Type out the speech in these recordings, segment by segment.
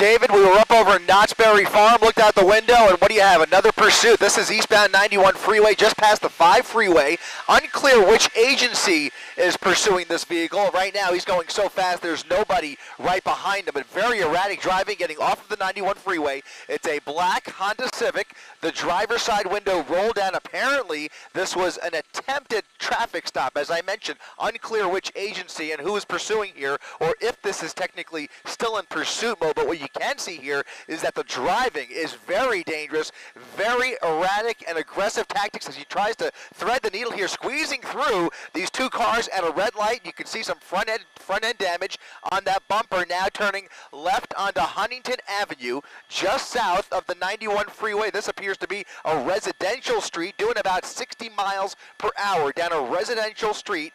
David, we were up over in Knott's Berry Farm, looked out the window, and what do you have? Another pursuit. This is eastbound 91 freeway, just past the 5 freeway. Unclear which agency is pursuing this vehicle. Right now, he's going so fast, there's nobody right behind him, but very erratic driving, getting off of the 91 freeway. It's a black Honda Civic. The driver's side window rolled down. Apparently, this was an attempted traffic stop. As I mentioned, unclear which agency and who is pursuing here, or if this is technically still in pursuit mode. But what you can see here is that the driving is very dangerous, very erratic and aggressive tactics as he tries to thread the needle here, squeezing through these two cars at a red light. You can see some front end damage on that bumper, now turning left onto Huntington Avenue, just south of the 91 freeway. This appears to be a residential street, doing about 60 miles per hour down a residential street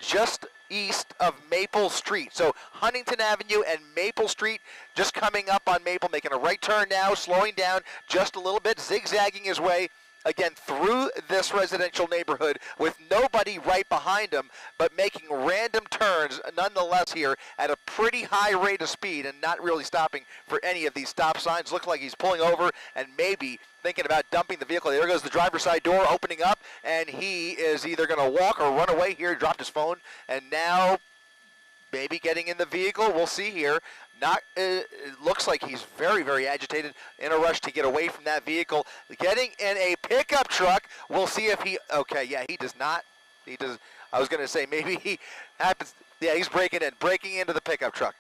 just east of Maple Street. So Huntington Avenue and Maple Street, just coming up on Maple, making a right turn now, slowing down just a little bit, zigzagging his way again through this residential neighborhood with nobody right behind him, but making random turns nonetheless here at a pretty high rate of speed and not really stopping for any of these stop signs. Looks like he's pulling over and maybe thinking about dumping the vehicle. There goes the driver's side door opening up, and he is either going to walk or run away here. He dropped his phone, and now maybe getting in the vehicle. We'll see here. It looks like he's very, very agitated, in a rush to get away from that vehicle. Getting in a pickup truck. We'll see if he, okay, yeah, he does not. He does, I was going to say maybe he happens, yeah, he's breaking into the pickup truck.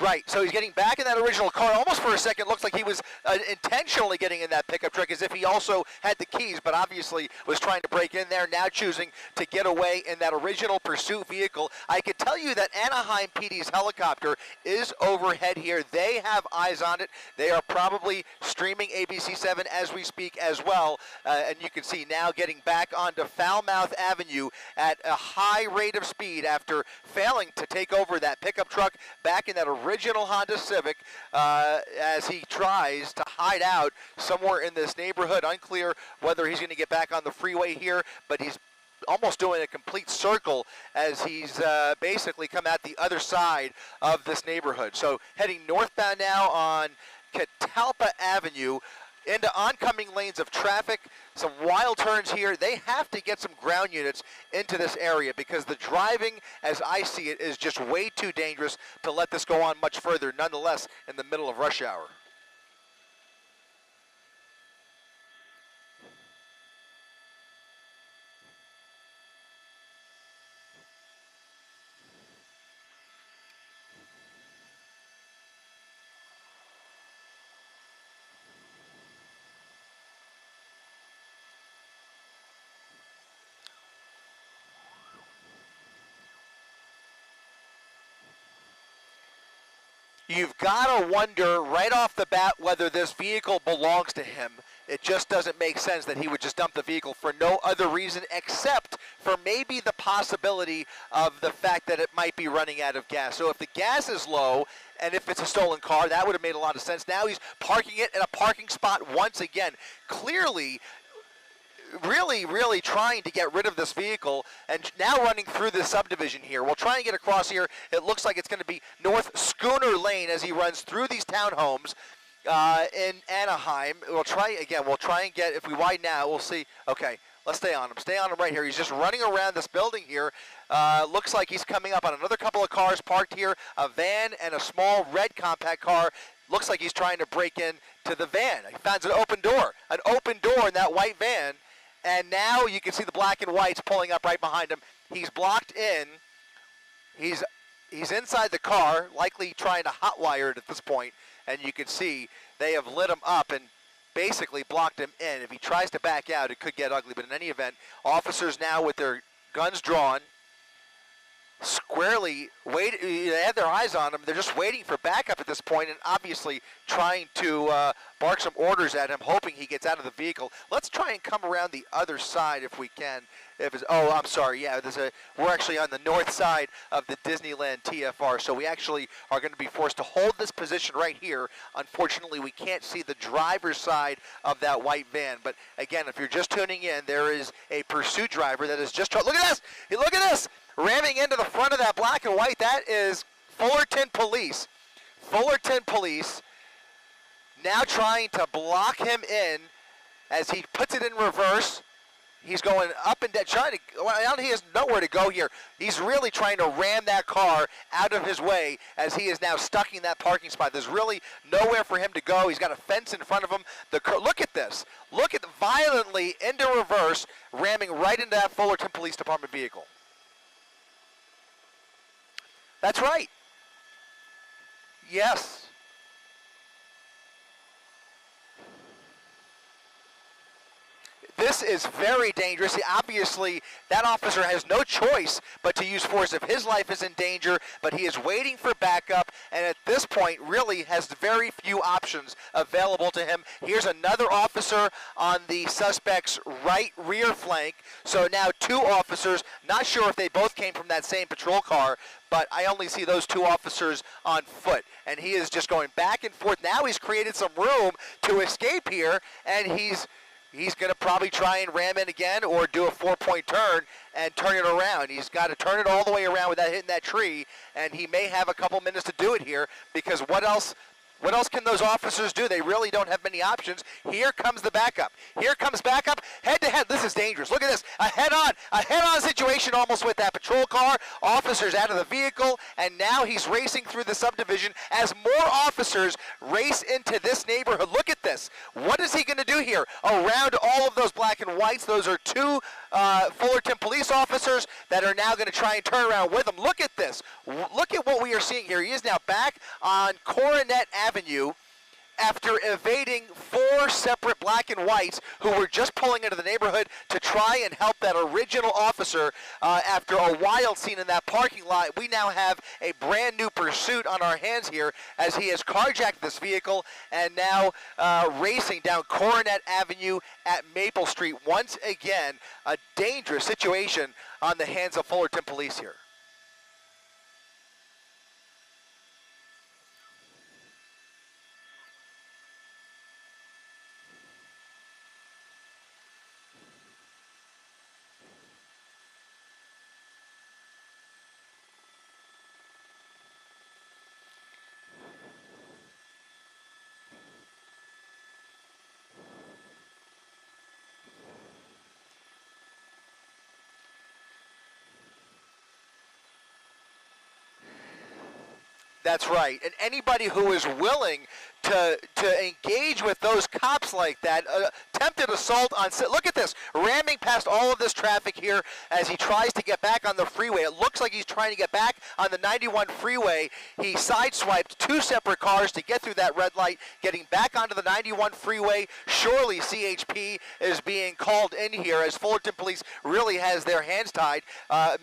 Right, so he's getting back in that original car. Almost for a second looks like he was intentionally getting in that pickup truck, as if he also had the keys, but obviously was trying to break in there, now choosing to get away in that original pursuit vehicle. I could tell you that Anaheim PD's helicopter is overhead here. They have eyes on it. They are probably streaming ABC7 as we speak as well, and you can see now getting back onto Falmouth Avenue at a high rate of speed after failing to take over that pickup truck back in that original Honda Civic as he tries to hide out somewhere in this neighborhood. Unclear whether he's going to get back on the freeway here, but he's almost doing a complete circle as he's basically come out the other side of this neighborhood. So heading northbound now on Catalpa Avenue into oncoming lanes of traffic. Some wild turns here. They have to get some ground units into this area because the driving, as I see it, is just way too dangerous to let this go on much further, nonetheless, in the middle of rush hour. You've got to wonder right off the bat whether this vehicle belongs to him. It just doesn't make sense that he would just dump the vehicle for no other reason except for maybe the possibility of the fact that it might be running out of gas. So if the gas is low and if it's a stolen car, that would have made a lot of sense. Now he's parking it in a parking spot once again. Clearly, really trying to get rid of this vehicle, and now running through this subdivision here. We'll try and get across here. It looks like it's going to be North Schooner Lane as he runs through these townhomes in Anaheim. We'll try and get, if we widen out, we'll see. Okay, let's stay on him. Stay on him right here. He's just running around this building here. Looks like he's coming up on another couple of cars parked here, a van and a small red compact car. Looks like he's trying to break in to the van. He finds an open door in that white van. And now you can see the black and whites pulling up right behind him. He's blocked in. He's inside the car, likely trying to hotwire it at this point. And you can see they have lit him up and basically blocked him in. If he tries to back out, it could get ugly. But in any event, officers now with their guns drawn, squarely they have their eyes on him. They're just waiting for backup at this point, and obviously trying to bark some orders at him, hoping he gets out of the vehicle. Let's try and come around the other side if we can. Oh, I'm sorry. Yeah, we're actually on the north side of the Disneyland TFR, so we actually are going to be forced to hold this position right here. Unfortunately, we can't see the driver's side of that white van. But again, if you're just tuning in, there is a pursuit driver that is just look at this. Look at this. Ramming into the front of that black and white. That is Fullerton Police. Fullerton Police now trying to block him in as he puts it in reverse. He's going up and down, he has nowhere to go here. He's really trying to ram that car out of his way as he is now stuck in that parking spot. There's really nowhere for him to go. He's got a fence in front of him. Look at this. Look at violently into reverse, ramming right into that Fullerton Police Department vehicle. That's right. Yes. This is very dangerous. Obviously, that officer has no choice but to use force if his life is in danger, but he is waiting for backup, and at this point really has very few options available to him. Here's another officer on the suspect's right rear flank. So now two officers, not sure if they both came from that same patrol car, but I only see those two officers on foot, and he is just going back and forth. Now he's created some room to escape here, and he's going to probably try and ram in again or do a four-point turn and turn it around. He's got to turn it all the way around without hitting that tree, and he may have a couple minutes to do it here because what else can those officers do? They really don't have many options. Here comes the backup. Here comes backup. Head-to-head. This is dangerous. Look at this. A head-on situation almost with that patrol car. Officers out of the vehicle, and now he's racing through the subdivision as more officers race into this neighborhood. Look at this. What is he going to do here? Around all of those black and whites, those are two Fullerton police officers that are now going to try and turn around with him. Look at this. Look at what we are seeing here. He is now back on Coronet Avenue after evading four separate black and whites who were just pulling into the neighborhood to try and help that original officer after a wild scene in that parking lot. We now have a brand new pursuit on our hands here as he has carjacked this vehicle and now racing down Coronet Avenue at Maple Street. Once again, a dangerous situation on the hands of Fullerton Police here. That's right. And anybody who is willing to engage with those cops like that, attempted assault on, look at this, ramming past all of this traffic here as he tries to get back on the freeway. It looks like he's trying to get back on the 91 freeway. He sideswiped two separate cars to get through that red light, getting back onto the 91 freeway. Surely CHP is being called in here as Fullerton Police really has their hands tied.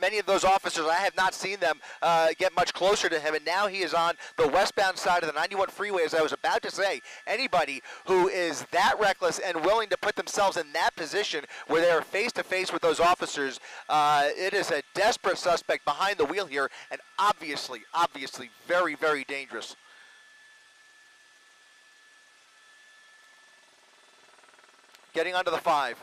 Many of those officers, I have not seen them get much closer to him, and now he is on the westbound side of the 91 freeway. As I was about to say, anybody who is that reckless and willing to put themselves in that position where they are face-to-face with those officers, it is a desperate suspect behind the wheel here, and obviously very, very dangerous. Getting onto the 5.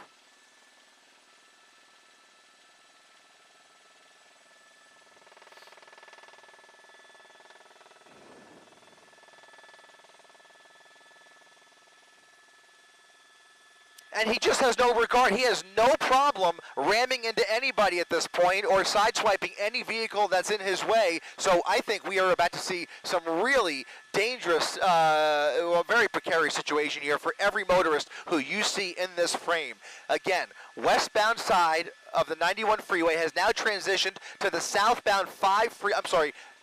And he just has no regard. He has no problem ramming into anybody at this point or sideswiping any vehicle that's in his way. So I think we are about to see some really dangerous, very precarious situation here for every motorist who you see in this frame. Again, westbound side of the 91 freeway has now transitioned to the southbound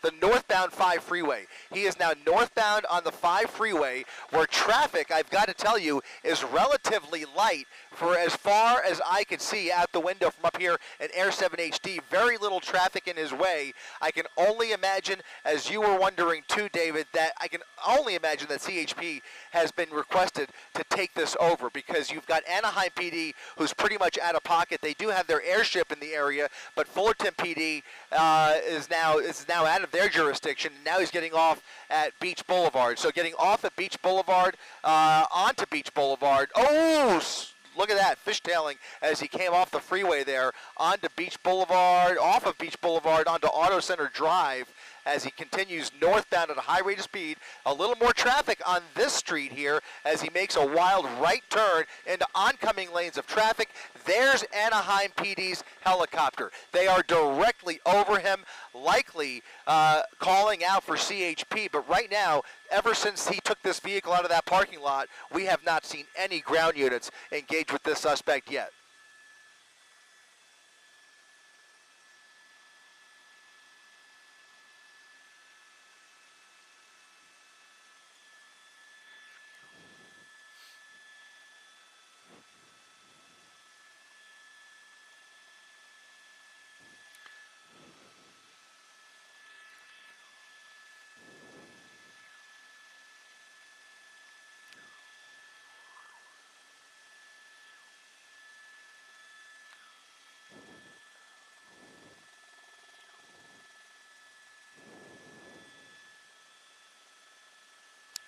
the the northbound 5 freeway. He is now northbound on the 5 freeway, where traffic, I've got to tell you, is relatively light for as far as I could see out the window from up here in Air 7 HD. Very little traffic in his way. I can only imagine, as you were wondering too, David, that I can only imagine that CHP has been requested to take this over, because you've got Anaheim PD, who's pretty much out of pocket. They do have their airship in the area, but Fullerton PD is now out of their jurisdiction. Now he's getting off at Beach Boulevard. So getting off at Beach Boulevard, onto Beach Boulevard. Oh, look at that, fishtailing as he came off the freeway there onto Beach Boulevard, off of Beach Boulevard onto Auto Center Drive, as he continues northbound at a high rate of speed. A little more traffic on this street here as he makes a wild right turn into oncoming lanes of traffic. There's Anaheim PD's helicopter. They are directly over him, likely calling out for CHP. But right now, ever since he took this vehicle out of that parking lot, we have not seen any ground units engage with this suspect yet.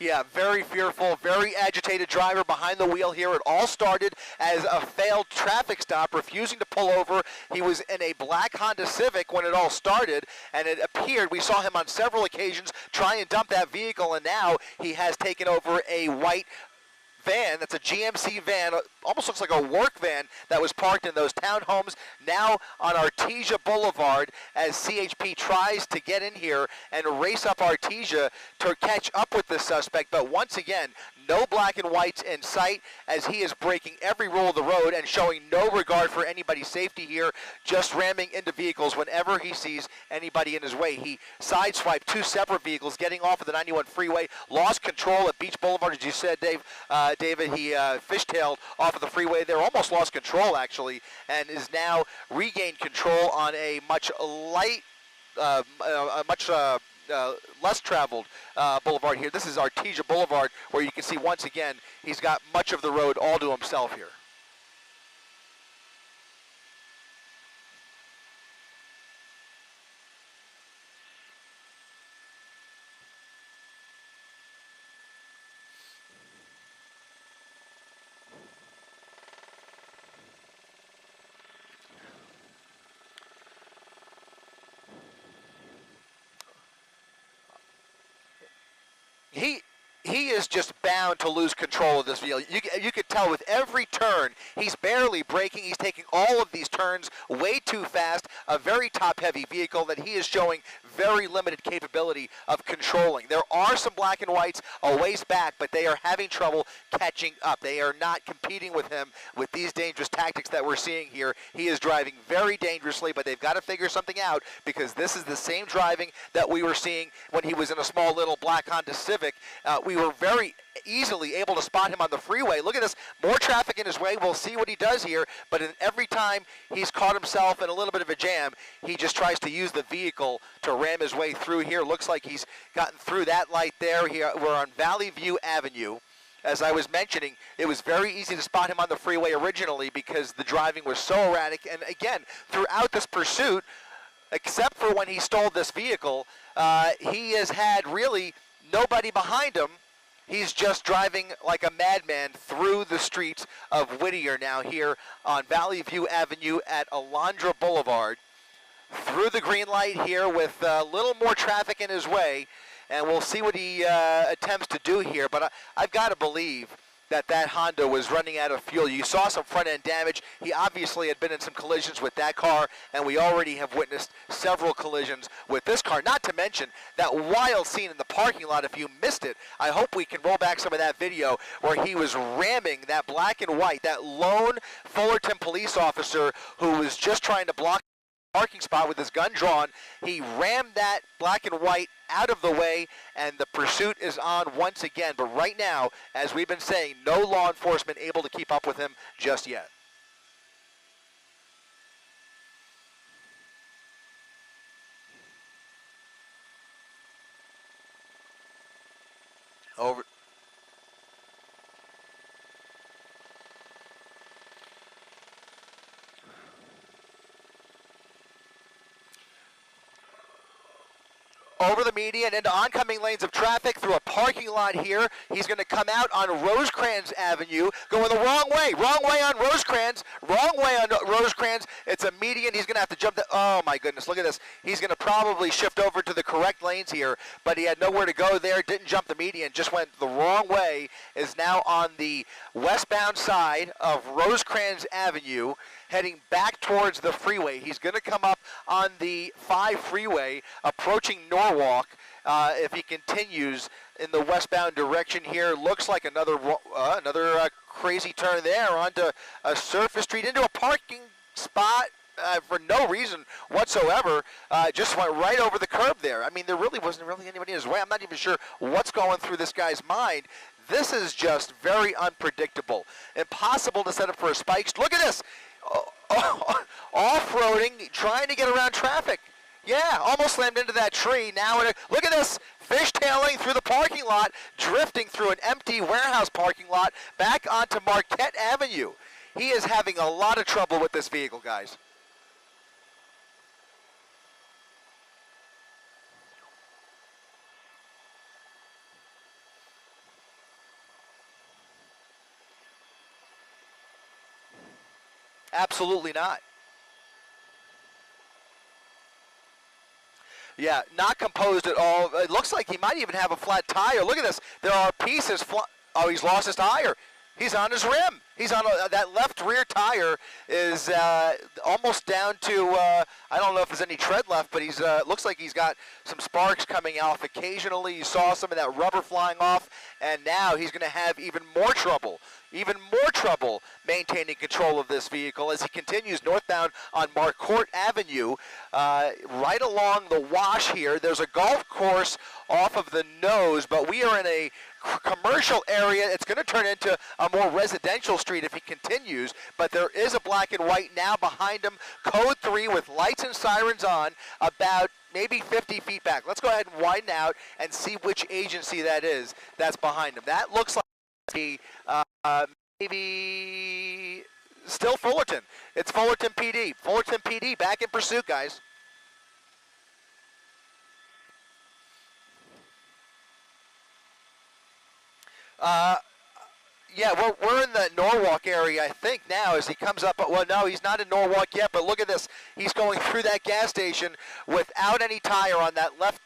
Yeah, very fearful, very agitated driver behind the wheel here. It all started as a failed traffic stop, refusing to pull over. He was in a black Honda Civic when it all started, and it appeared, we saw him on several occasions try and dump that vehicle, and now he has taken over a white van. That's a GMC van, almost looks like a work van that was parked in those townhomes, now on Artesia Boulevard, as CHP tries to get in here and race up Artesia to catch up with the suspect. But once again, no black and whites in sight, as he is breaking every rule of the road and showing no regard for anybody's safety here, just ramming into vehicles whenever he sees anybody in his way. He sideswiped two separate vehicles, getting off of the 91 freeway, lost control at Beach Boulevard, as you said, David. He fishtailed off of the freeway there, almost lost control actually, and is now regained control on a much less traveled boulevard here. This is Artesia Boulevard, where you can see once again he's got much of the road all to himself here. He is just bound to lose control of this vehicle. You could tell with every turn, he's barely braking. He's taking all of these turns way too fast. A very top-heavy vehicle that he is showing very limited capability of controlling. There are some black and whites a ways back, but they are having trouble catching up. They are not competing with him with these dangerous tactics that we're seeing here. He is driving very dangerously, but they've got to figure something out, because this is the same driving that we were seeing when he was in a small little black Honda Civic. We were very easily able to spot him on the freeway. Look at this, more traffic in his way. We'll see what he does here, but every time he's caught himself in a little bit of a jam, he just tries to use the vehicle to ram his way through here. Looks like he's gotten through that light there. Here we're on Valley View Avenue. As I was mentioning, it was very easy to spot him on the freeway originally because the driving was so erratic. And again, throughout this pursuit, except for when he stole this vehicle, he has had really nobody behind him. He's just driving like a madman through the streets of Whittier now here on Valley View Avenue at Alondra Boulevard. Through the green light here with a little more traffic in his way, and we'll see what he attempts to do here. But I've got to believe that Honda was running out of fuel. You saw some front-end damage. He obviously had been in some collisions with that car, and we already have witnessed several collisions with this car, not to mention that wild scene in the parking lot. If you missed it, I hope we can roll back some of that video where he was ramming that black and white, that lone Fullerton police officer who was just trying to block parking spot with his gun drawn. He rammed that black and white out of the way, and the pursuit is on once again. But right now, as we've been saying, no law enforcement able to keep up with him just yet. Over. Over the median into oncoming lanes of traffic through a parking lot here. He's going to come out on Rosecrans Avenue, going the wrong way on Rosecrans, wrong way on Rosecrans. It's a median. He's going to have to jump the, oh my goodness, look at this. He's going to probably shift over to the correct lanes here, but he had nowhere to go there, didn't jump the median, just went the wrong way, is now on the westbound side of Rosecrans Avenue, heading back towards the freeway. He's going to come up on the 5 freeway, approaching Norwalk. If he continues in the westbound direction here, looks like another crazy turn there onto a surface street, into a parking spot for no reason whatsoever. Just went right over the curb there. I mean, there really wasn't anybody in his way. I'm not even sure what's going through this guy's mind. This is just very unpredictable. Impossible to set up for a spike. Look at this. Off-roading, trying to get around traffic. Yeah, almost slammed into that tree. Now, look at this, fishtailing through the parking lot, drifting through an empty warehouse parking lot, back onto Marquette Avenue. He is having a lot of trouble with this vehicle, guys. Absolutely not. Yeah, not composed at all. It looks like he might even have a flat tire. Look at this. There are pieces. Oh, he's lost his tire. He's on his rim. He's on that left rear tire is almost down to, I don't know if there's any tread left, but he's looks like he's got some sparks coming off occasionally. You saw some of that rubber flying off, and now he's going to have even more trouble maintaining control of this vehicle as he continues northbound on Marquette Avenue. Right along the wash here, there's a golf course off of the nose, but we are in a commercial area. It's going to turn into a more residential street if he continues, but there is a black and white now behind him, code 3 with lights and sirens on, about maybe 50 feet back. Let's go ahead and widen out and see which agency that is that's behind him. That looks like maybe still Fullerton. It's Fullerton PD. Fullerton PD back in pursuit, guys. Yeah, we're in the Norwalk area, I think, now as he comes up. Well, no, he's not in Norwalk yet, but look at this. He's going through that gas station without any tire on that left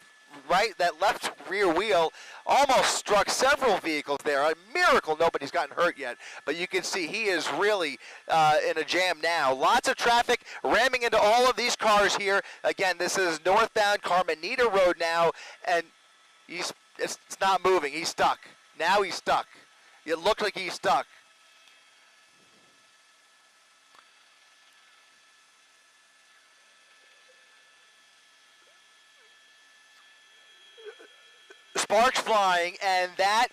rear wheel. Almost struck several vehicles there. A miracle nobody's gotten hurt yet, but you can see he is really in a jam now. Lots of traffic ramming into all of these cars here. Again, this is northbound Carmenita Road now, and it's not moving. He's stuck. Now he's stuck. It looked like he's stuck. Sparks flying, and that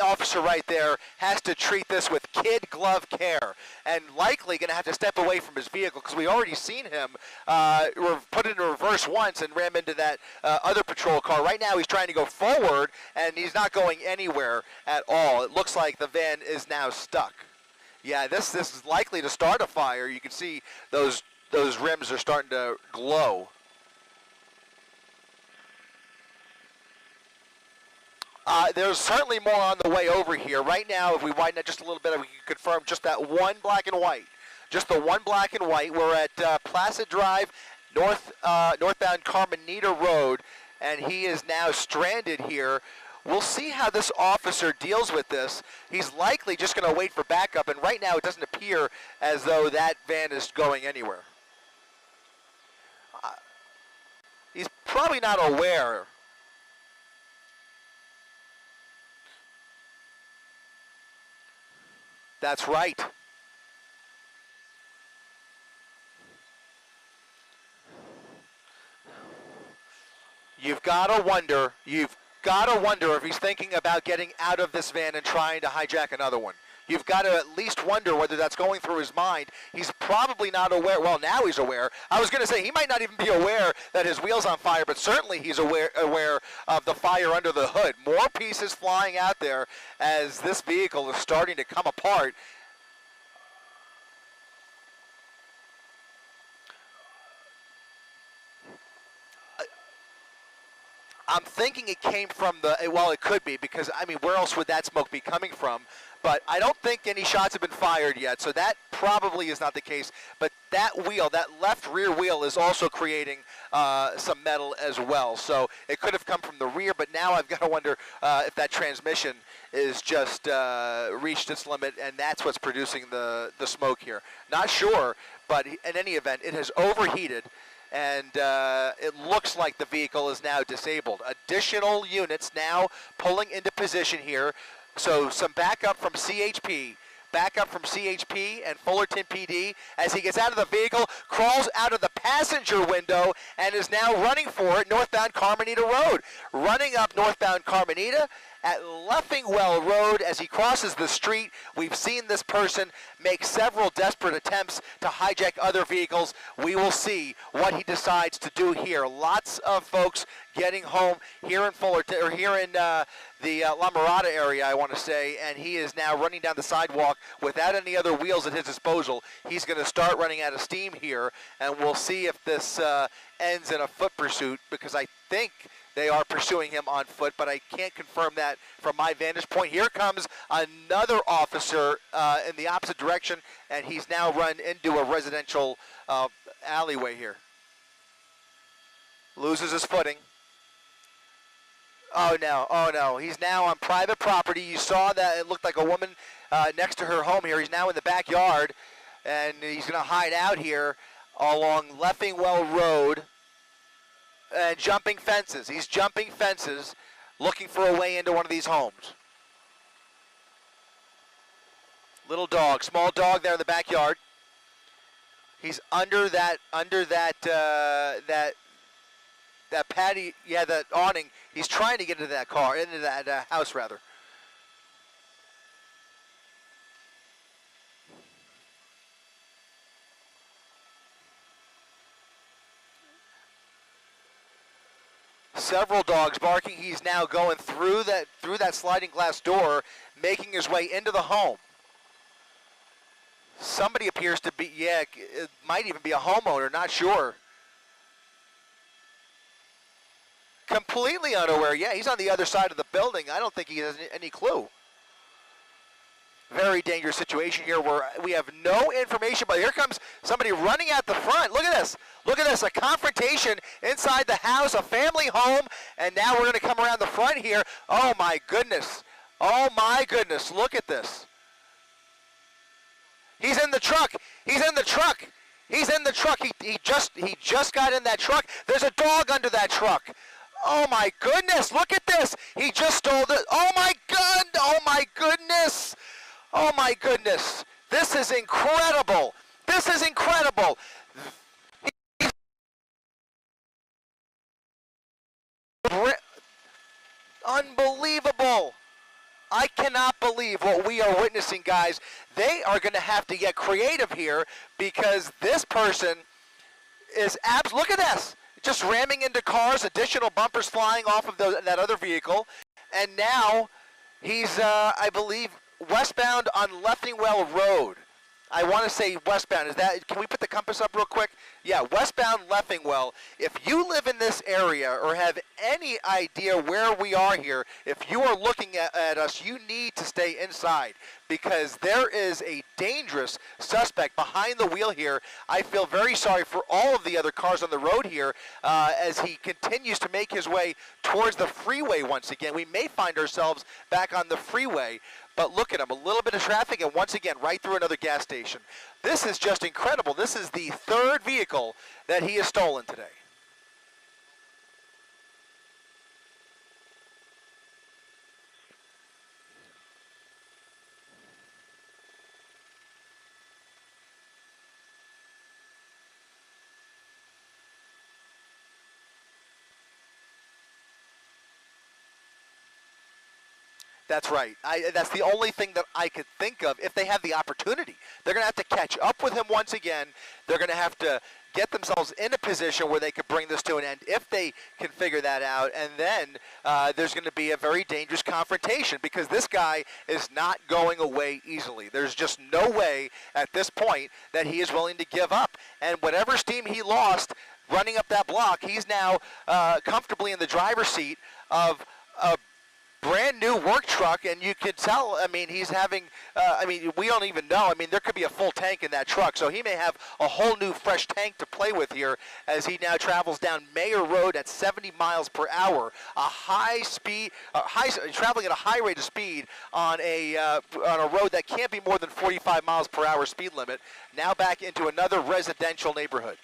officer right there has to treat this with kid glove care, and likely going to have to step away from his vehicle because we already seen him put it in reverse once and ram into that other patrol car. Right now he's trying to go forward, and he's not going anywhere at all. It looks like the van is now stuck. Yeah, this is likely to start a fire. You can see those rims are starting to glow. There's certainly more on the way over here. Right now, if we widen it just a little bit, we can confirm just that one black and white. Just the one black and white. We're at Placid Drive, northbound Carmenita Road, and he is now stranded here. We'll see how this officer deals with this. He's likely just going to wait for backup, and right now it doesn't appear as though that van is going anywhere. He's probably not aware. That's right. You've got to wonder if he's thinking about getting out of this van and trying to hijack another one. You've got to at least wonder whether that's going through his mind. He's probably not aware. Well, now he's aware. I was going to say he might not even be aware that his wheel's on fire, but certainly he's aware of the fire under the hood. More pieces flying out there as this vehicle is starting to come apart. I'm thinking it came from well, it could be, because, I mean, where else would that smoke be coming from? But I don't think any shots have been fired yet, so that probably is not the case. But that wheel, that left rear wheel, is also creating some metal as well. So it could have come from the rear, but now I've got to wonder if that transmission is just reached its limit, and that's what's producing the smoke here. Not sure, but in any event, it has overheated. And it looks like the vehicle is now disabled. Additional units now pulling into position here. So some backup from CHP. Backup from CHP and Fullerton PD as he gets out of the vehicle, crawls out of the passenger window, and is now running for it northbound Carmenita Road. Running up northbound Carmenita at Leffingwell Road as he crosses the street. We've seen this person make several desperate attempts to hijack other vehicles. We will see what he decides to do here. Lots of folks getting home here in Fullerton, or here in the La Mirada area, I want to say, and he is now running down the sidewalk without any other wheels at his disposal. He's going to start running out of steam here, and we'll see if this ends in a foot pursuit, because I think they are pursuing him on foot, but I can't confirm that from my vantage point. Here comes another officer in the opposite direction, and he's now run into a residential alleyway here. Loses his footing. Oh no, he's now on private property. You saw that it looked like a woman next to her home here. He's now in the backyard, and he's going to hide out here along Leffingwell Road and jumping fences. He's jumping fences, looking for a way into one of these homes. Little dog, small dog there in the backyard. He's under that patio, yeah, that awning. He's trying to get into that car, into that house rather. Several dogs barking. He's now going through that sliding glass door, making his way into the home. Somebody appears to be, yeah, it might even be a homeowner, not sure. Completely unaware. Yeah, he's on the other side of the building. I don't think he has any clue. Very dangerous situation here where we have no information, but here comes somebody running out the front. Look at this. Look at this. A confrontation inside the house, a family home, and now we're going to come around the front here. Oh, my goodness. Oh, my goodness. Look at this. He's in the truck. He's in the truck. He's in the truck. He just got in that truck. There's a dog under that truck. Oh my goodness, look at this. He just stole the, oh my God, oh my goodness. Oh my goodness. This is incredible. This is incredible. Unbelievable. I cannot believe what we are witnessing, guys. They are going to have to get creative here because this person is look at this. Just ramming into cars, additional bumpers flying off of that other vehicle. And now he's, I believe, westbound on Leffingwell Road. I want to say westbound. Is that? Can we put the compass up real quick? Yeah, westbound Leffingwell. If you live in this area or have any idea where we are here, if you are looking at us, you need to stay inside because there is a dangerous suspect behind the wheel here. I feel very sorry for all of the other cars on the road here as he continues to make his way towards the freeway once again. We may find ourselves back on the freeway. But look at him, a little bit of traffic, and once again, right through another gas station. This is just incredible. This is the third vehicle that he has stolen today. That's right. That's the only thing that I could think of if they have the opportunity. They're going to have to catch up with him once again. They're going to have to get themselves in a position where they could bring this to an end if they can figure that out. And then there's going to be a very dangerous confrontation because this guy is not going away easily. There's just no way at this point that he is willing to give up. And whatever steam he lost running up that block, he's now comfortably in the driver's seat of a brand new work truck, and you could tell, I mean, he's having, we don't even know. I mean, there could be a full tank in that truck, so he may have a whole new fresh tank to play with here as he now travels down Mayer Road at 70 miles per hour, a high speed, traveling at a high rate of speed on a road that can't be more than 45 miles per hour speed limit, now back into another residential neighborhood.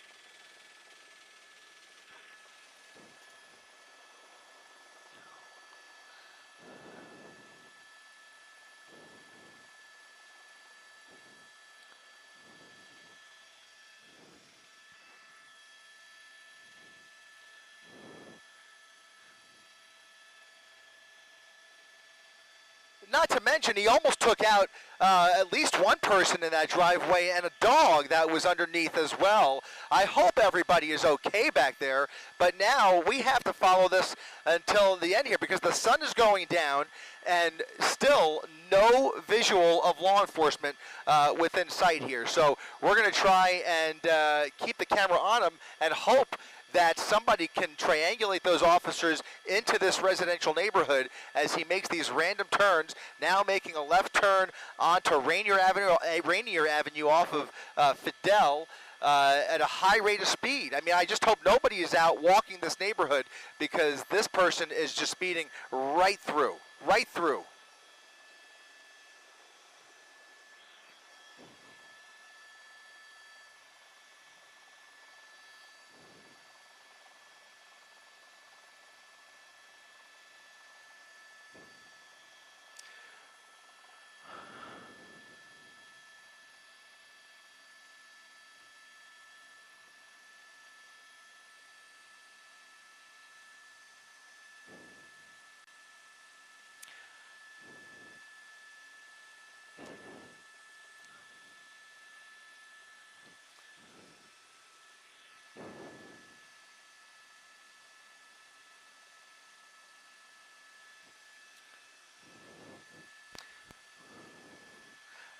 Not to mention, he almost took out at least one person in that driveway and a dog that was underneath as well. I hope everybody is okay back there, but now we have to follow this until the end here because the sun is going down and still no visual of law enforcement within sight here. So we're going to try and keep the camera on him and hope that somebody can triangulate those officers into this residential neighborhood as he makes these random turns, now making a left turn onto Rainier Avenue off of Fidel at a high rate of speed. I mean, I just hope nobody is out walking this neighborhood because this person is just speeding right through.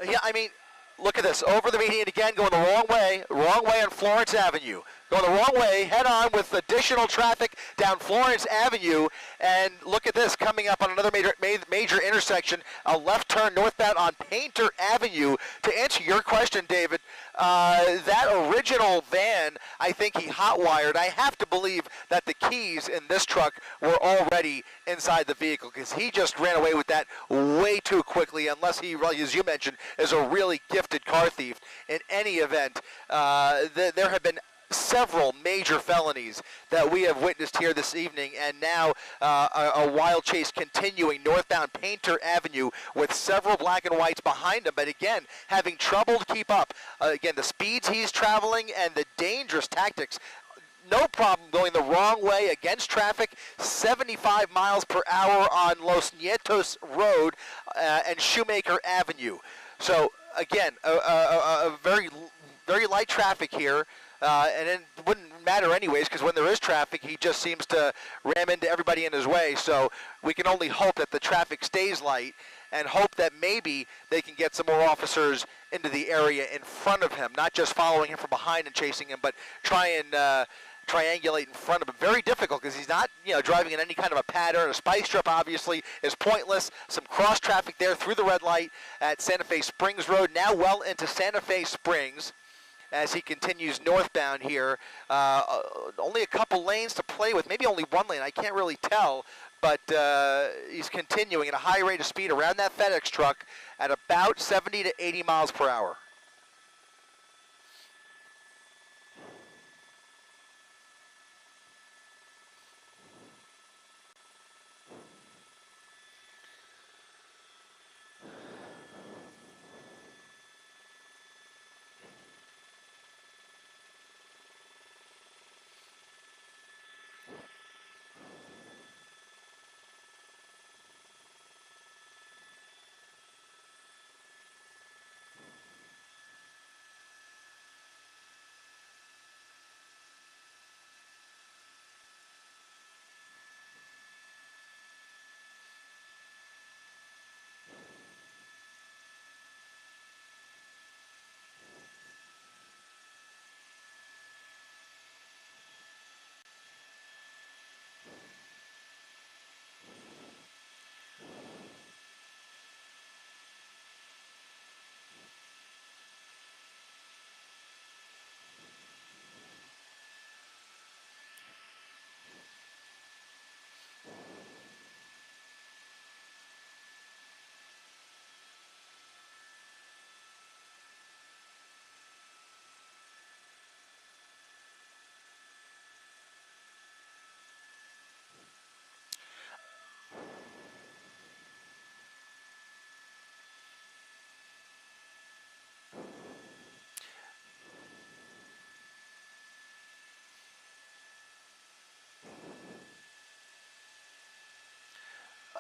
Yeah, I mean, look at this. Over the median again, going the wrong way on Florence Avenue. Going the wrong way, head on with additional traffic down Florence Avenue. And look at this, coming up on another major intersection, a left turn northbound on Painter Avenue. To answer your question, David, that original van, I think he hot-wired. I have to believe that the keys in this truck were already inside the vehicle because he just ran away with that way too quickly, unless he, as you mentioned, is a really gifted car thief. In any event, there have been several major felonies that we have witnessed here this evening, and now a wild chase continuing northbound Painter Avenue with several black and whites behind him, but again, having trouble to keep up. Again, the speeds he's traveling and the dangerous tactics. No problem going the wrong way against traffic, 75 miles per hour on Los Nietos Road and Shoemaker Avenue. So again, a very light traffic here. And it wouldn't matter anyways because when there is traffic, he just seems to ram into everybody in his way. So we can only hope that the traffic stays light and hope that maybe they can get some more officers into the area in front of him, not just following him from behind and chasing him, but try and triangulate in front of him. Very difficult because he's not, driving in any kind of a pattern. A spike strip obviously is pointless. Some cross traffic there through the red light at Santa Fe Springs Road, now well into Santa Fe Springs. As he continues northbound here. Only a couple lanes to play with, maybe only one lane, I can't really tell, but he's continuing at a high rate of speed around that FedEx truck at about 70 to 80 miles per hour.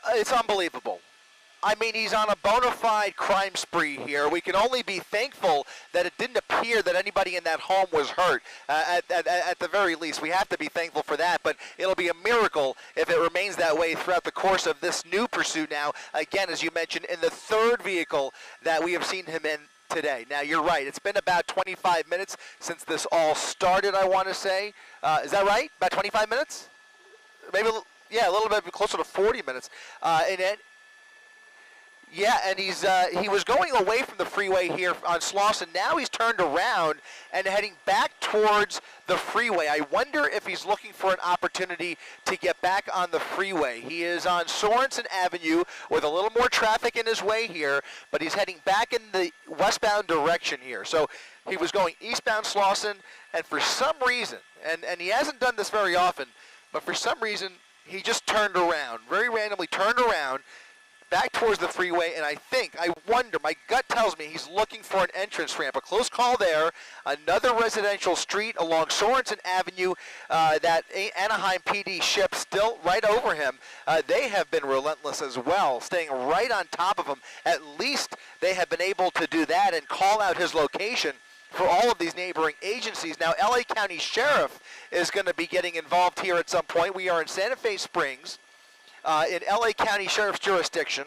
It's unbelievable. I mean, he's on a bona fide crime spree here. We can only be thankful that it didn't appear that anybody in that home was hurt. At the very least, we have to be thankful for that. But it'll be a miracle if it remains that way throughout the course of this new pursuit now. Again, as you mentioned, in the third vehicle that we have seen him in today. Now, you're right. It's been about 25 minutes since this all started, I want to say. Is that right? About 25 minutes? Maybe, yeah, a little bit closer to 40 minutes. Yeah, and he was going away from the freeway here on Slauson. Now he's turned around and heading back towards the freeway. I wonder if he's looking for an opportunity to get back on the freeway. He is on Sorensen Avenue with a little more traffic in his way here, but he's heading back in the westbound direction here. So he was going eastbound Slauson, and for some reason, and he hasn't done this very often, but for some reason he just turned around, very randomly turned around, back towards the freeway, and I wonder, my gut tells me he's looking for an entrance ramp. A close call there. Another residential street along Sorensen Avenue that Anaheim PD ship still right over him. They have been relentless as well, staying right on top of him. At least they have been able to do that and call out his location for all of these neighboring agencies. Now, LA County Sheriff is going to be getting involved here at some point. We are in Santa Fe Springs. In LA County Sheriff's jurisdiction.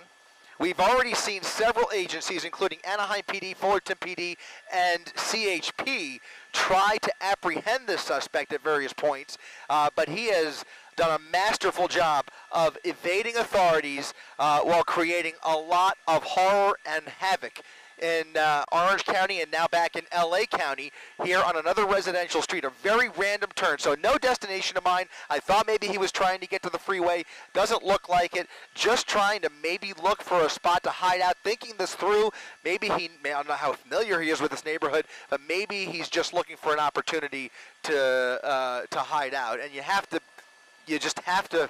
We've already seen several agencies, including Anaheim PD, Fullerton PD, and CHP, try to apprehend this suspect at various points, but he has done a masterful job of evading authorities while creating a lot of horror and havoc in Orange County and now back in LA County here on another residential street, a very random turn. So no destination of mine. I thought maybe he was trying to get to the freeway. Doesn't look like it. Just trying to maybe look for a spot to hide out, thinking this through. Maybe I don't know how familiar he is with this neighborhood, but maybe he's just looking for an opportunity to hide out. And you just have to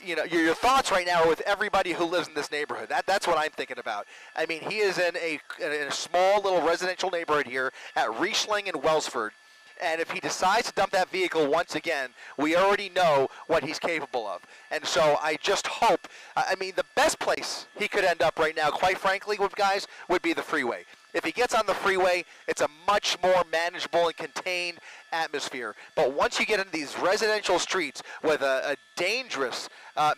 your thoughts right now are with everybody who lives in this neighborhood. That's what I'm thinking about. I mean, he is in a small little residential neighborhood here at Riesling and Wellsford. And if he decides to dump that vehicle once again, we already know what he's capable of. And so I just hope, I mean, the best place he could end up right now, quite frankly, guys, would be the freeway. If he gets on the freeway, it's a much more manageable and contained atmosphere. But once you get into these residential streets with a dangerous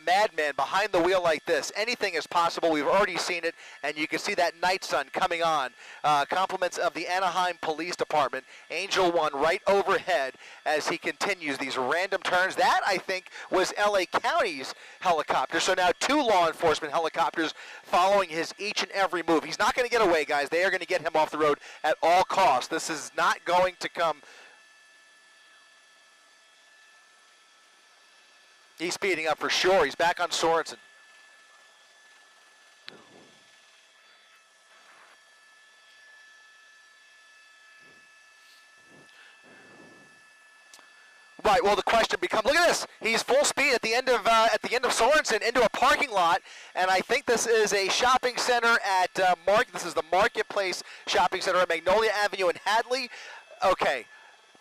madman behind the wheel like this, anything is possible. We've already seen it, and you can see that night sun coming on. Compliments of the Anaheim Police Department, Angel 1 right overhead as he continues these random turns. That, I think, was LA County's helicopter. So now 2 law enforcement helicopters following his each and every move. He's not going to get away, guys. They are going to get him off the road at all costs. This is not going to come. He's speeding up for sure. He's back on Sorensen. Right. Well, the question becomes: look at this. He's full speed at the end of Sorensen into a parking lot, and I think this is a shopping center at This is the Marketplace Shopping Center at Magnolia Avenue in Hadley. Okay.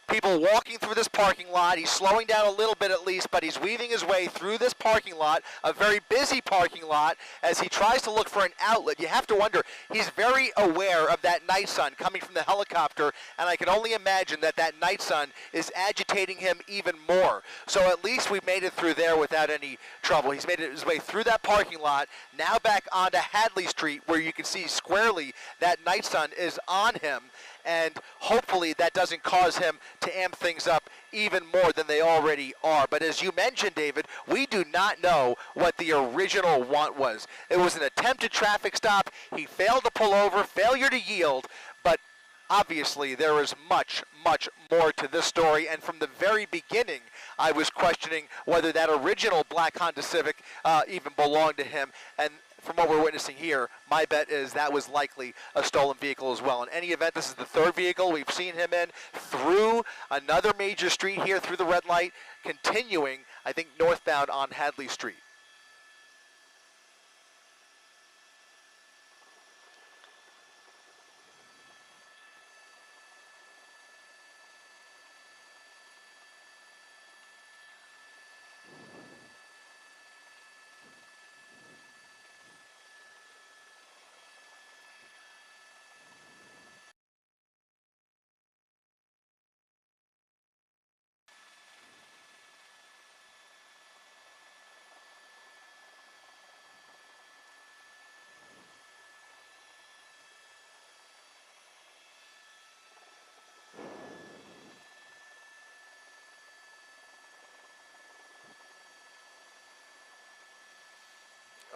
People walking through this parking lot. He's slowing down a little bit at least, but he's weaving his way through this parking lot, a very busy parking lot, as he tries to look for an outlet. You have to wonder, he's very aware of that night sun coming from the helicopter, and I can only imagine that that night sun is agitating him even more. So at least we've made it through there without any trouble. He's made his way through that parking lot, now back onto Hadley Street, where you can see squarely that night sun is on him. And hopefully that doesn't cause him to amp things up even more than they already are. But as you mentioned, David, we do not know what the original want was. It was an attempted traffic stop. He failed to pull over, failure to yield, but obviously there is much, much more to this story. And from the very beginning, I was questioning whether that original black Honda Civic even belonged to him. And from what we're witnessing here, my bet is that was likely a stolen vehicle as well. In any event, this is the third vehicle we've seen him in through another major street here, through the red light, continuing, I think, northbound on Hadley Street.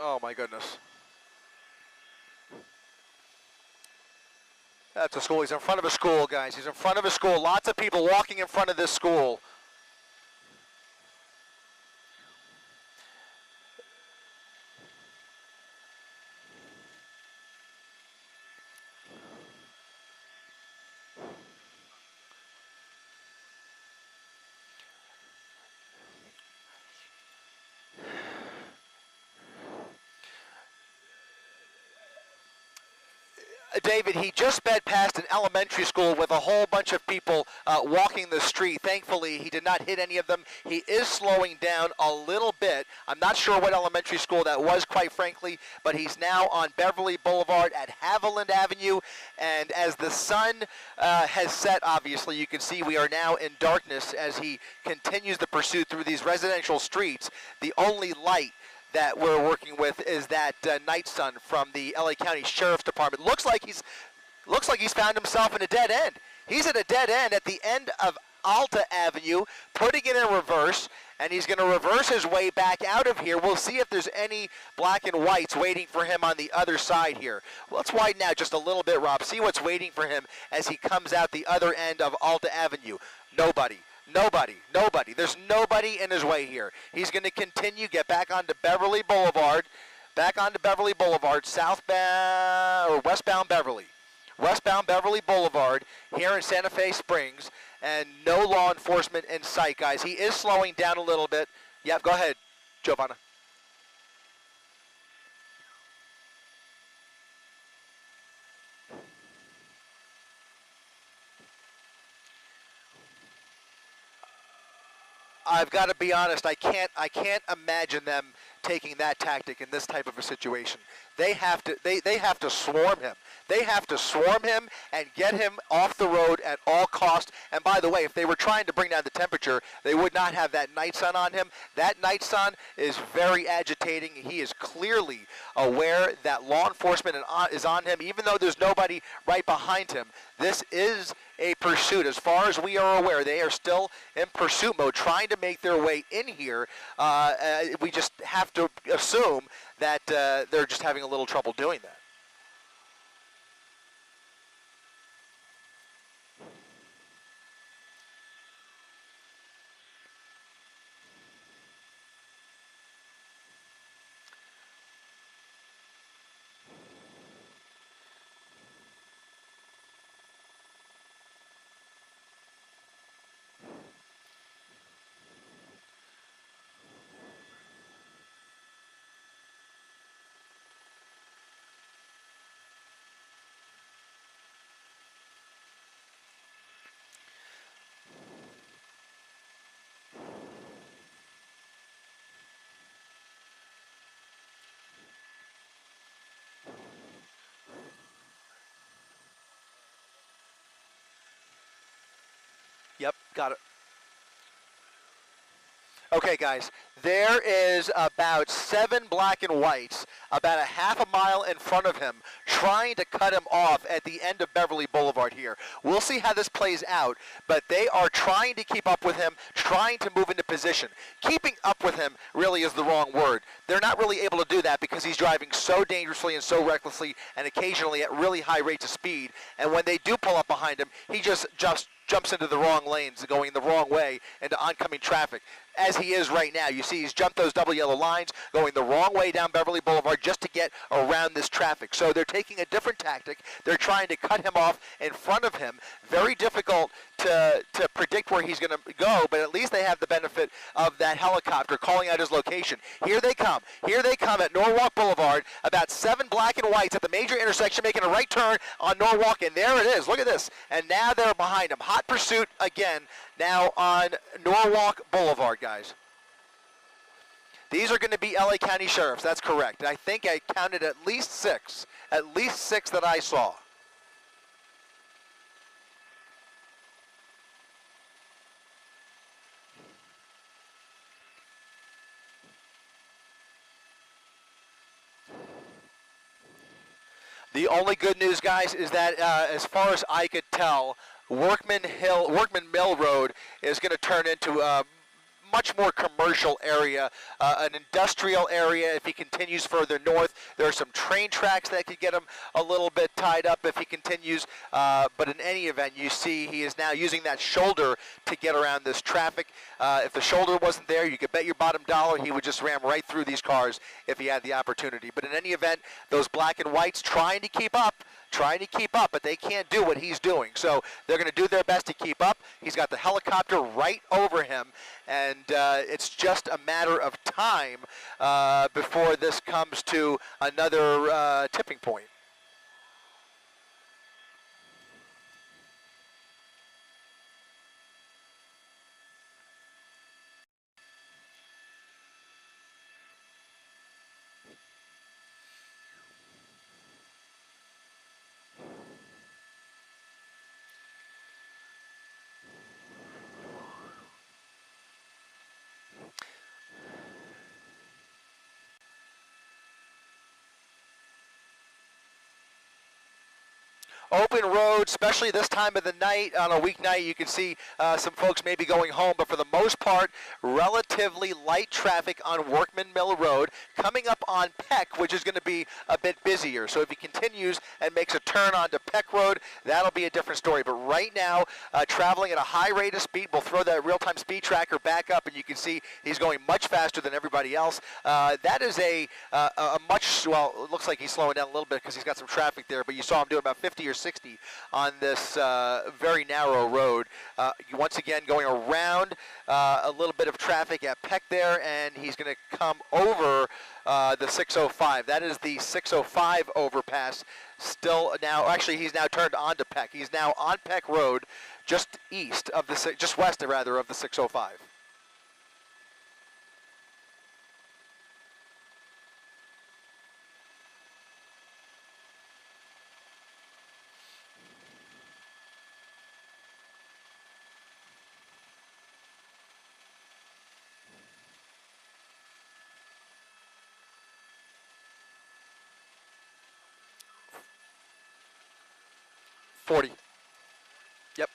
Oh my goodness. That's a school. He's in front of a school, guys. He's in front of a school. Lots of people walking in front of this school. David, he just sped past an elementary school with a whole bunch of people walking the street. Thankfully, he did not hit any of them. He is slowing down a little bit. I'm not sure what elementary school that was, quite frankly, but he's now on Beverly Boulevard at Haviland Avenue. And as the sun has set, obviously, you can see we are now in darkness as he continues the pursuit through these residential streets. The only light that we're working with is that night sun from the LA County Sheriff's Department. Looks like he's found himself in a dead end. He's at a dead end at the end of Alta Avenue, putting it in reverse, and he's going to reverse his way back out of here. We'll see if there's any black and whites waiting for him on the other side here. Well, let's widen out just a little bit, Rob. See what's waiting for him as he comes out the other end of Alta Avenue. Nobody. Nobody. There's nobody in his way here. He's going to continue, get back onto Beverly Boulevard, southbound or westbound Beverly Boulevard here in Santa Fe Springs, and no law enforcement in sight, guys. He is slowing down a little bit. Yep, go ahead, Giovanna. I've got to be honest, I can't imagine them taking that tactic in this type of a situation. They have to swarm him. They have to swarm him and get him off the road at all costs. And by the way, if they were trying to bring down the temperature, they would not have that night sun on him. That night sun is very agitating. He is clearly aware that law enforcement is on him, even though there's nobody right behind him. This is a pursuit. As far as we are aware, they are still in pursuit mode, trying to make their way in here. We just have to assume that they're just having a little trouble doing that. Yep, got it. Okay, guys, there is about 7 black and whites about a half a mile in front of him trying to cut him off at the end of Beverly Boulevard here. We'll see how this plays out, but they are trying to keep up with him, trying to move into position. Keeping up with him really is the wrong word. They're not really able to do that because he's driving so dangerously and so recklessly and occasionally at really high rates of speed. And when they do pull up behind him, he just jumps into the wrong lanes, going the wrong way into oncoming traffic. As he is right now, you see he's jumped those double yellow lines, going the wrong way down Beverly Boulevard just to get around this traffic. So they're taking a different tactic. They're trying to cut him off in front of him. Very difficult to predict where he's going to go, but at least they have the benefit of that helicopter calling out his location. Here they come. Here they come at Norwalk Boulevard. About 7 black and whites at the major intersection, making a right turn on Norwalk, and there it is. Look at this. And now they're behind him. Hot pursuit again now on Norwalk Boulevard, guys. These are going to be LA County Sheriffs. That's correct. I think I counted at least 6. At least 6 that I saw. The only good news, guys, is that as far as I could tell, Workman Mill Road is going to turn into much more commercial area, an industrial area. If he continues further north, there are some train tracks that could get him a little bit tied up if he continues. But in any event, you see he is now using that shoulder to get around this traffic. If the shoulder wasn't there, you could bet your bottom dollar he would just ram right through these cars if he had the opportunity. But in any event, those black and whites trying to keep up, but they can't do what he's doing. So they're going to do their best to keep up. He's got the helicopter right over him, and it's just a matter of time before this comes to another tipping point. Open road, especially this time of the night. On a weeknight, you can see some folks maybe going home, but for the most part, relatively light traffic on Workman Mill Road. Coming up on Peck, which is going to be a bit busier. So if he continues and makes a turn onto Peck Road, that'll be a different story. But right now, traveling at a high rate of speed, we'll throw that real-time speed tracker back up, and you can see he's going much faster than everybody else. That is a much, well, it looks like he's slowing down a little bit because he's got some traffic there, but you saw him doing about 50 or 60 on this very narrow road. Once again, going around a little bit of traffic at Peck there, and he's going to come over the 605. That is the 605 overpass. Still now, actually, he's now turned onto Peck. He's now on Peck Road, just east of the, just west rather of the 605. Yep.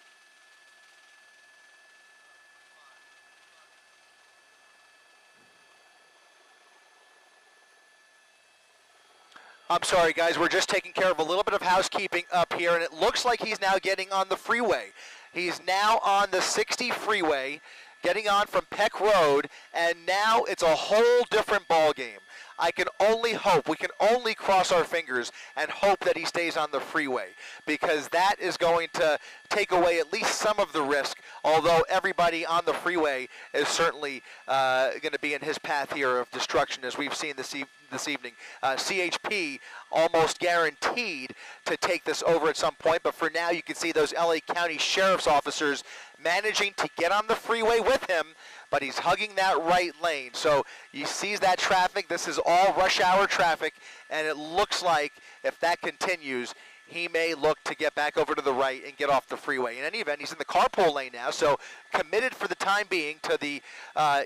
I'm sorry, guys. We're just taking care of a little bit of housekeeping up here, and it looks like he's now getting on the freeway. He's now on the 60 freeway, getting on from Peck Road, and now it's a whole different ball game. I can only hope, we can only cross our fingers and hope that he stays on the freeway, because that is going to take away at least some of the risk, although everybody on the freeway is certainly going to be in his path here of destruction, as we've seen this evening. CHP almost guaranteed to take this over at some point, but for now you can see those LA County Sheriff's officers managing to get on the freeway with him, but he's hugging that right lane. So he sees that traffic. This is all rush hour traffic, and it looks like if that continues, he may look to get back over to the right and get off the freeway. In any event, he's in the carpool lane now, so committed for the time being to the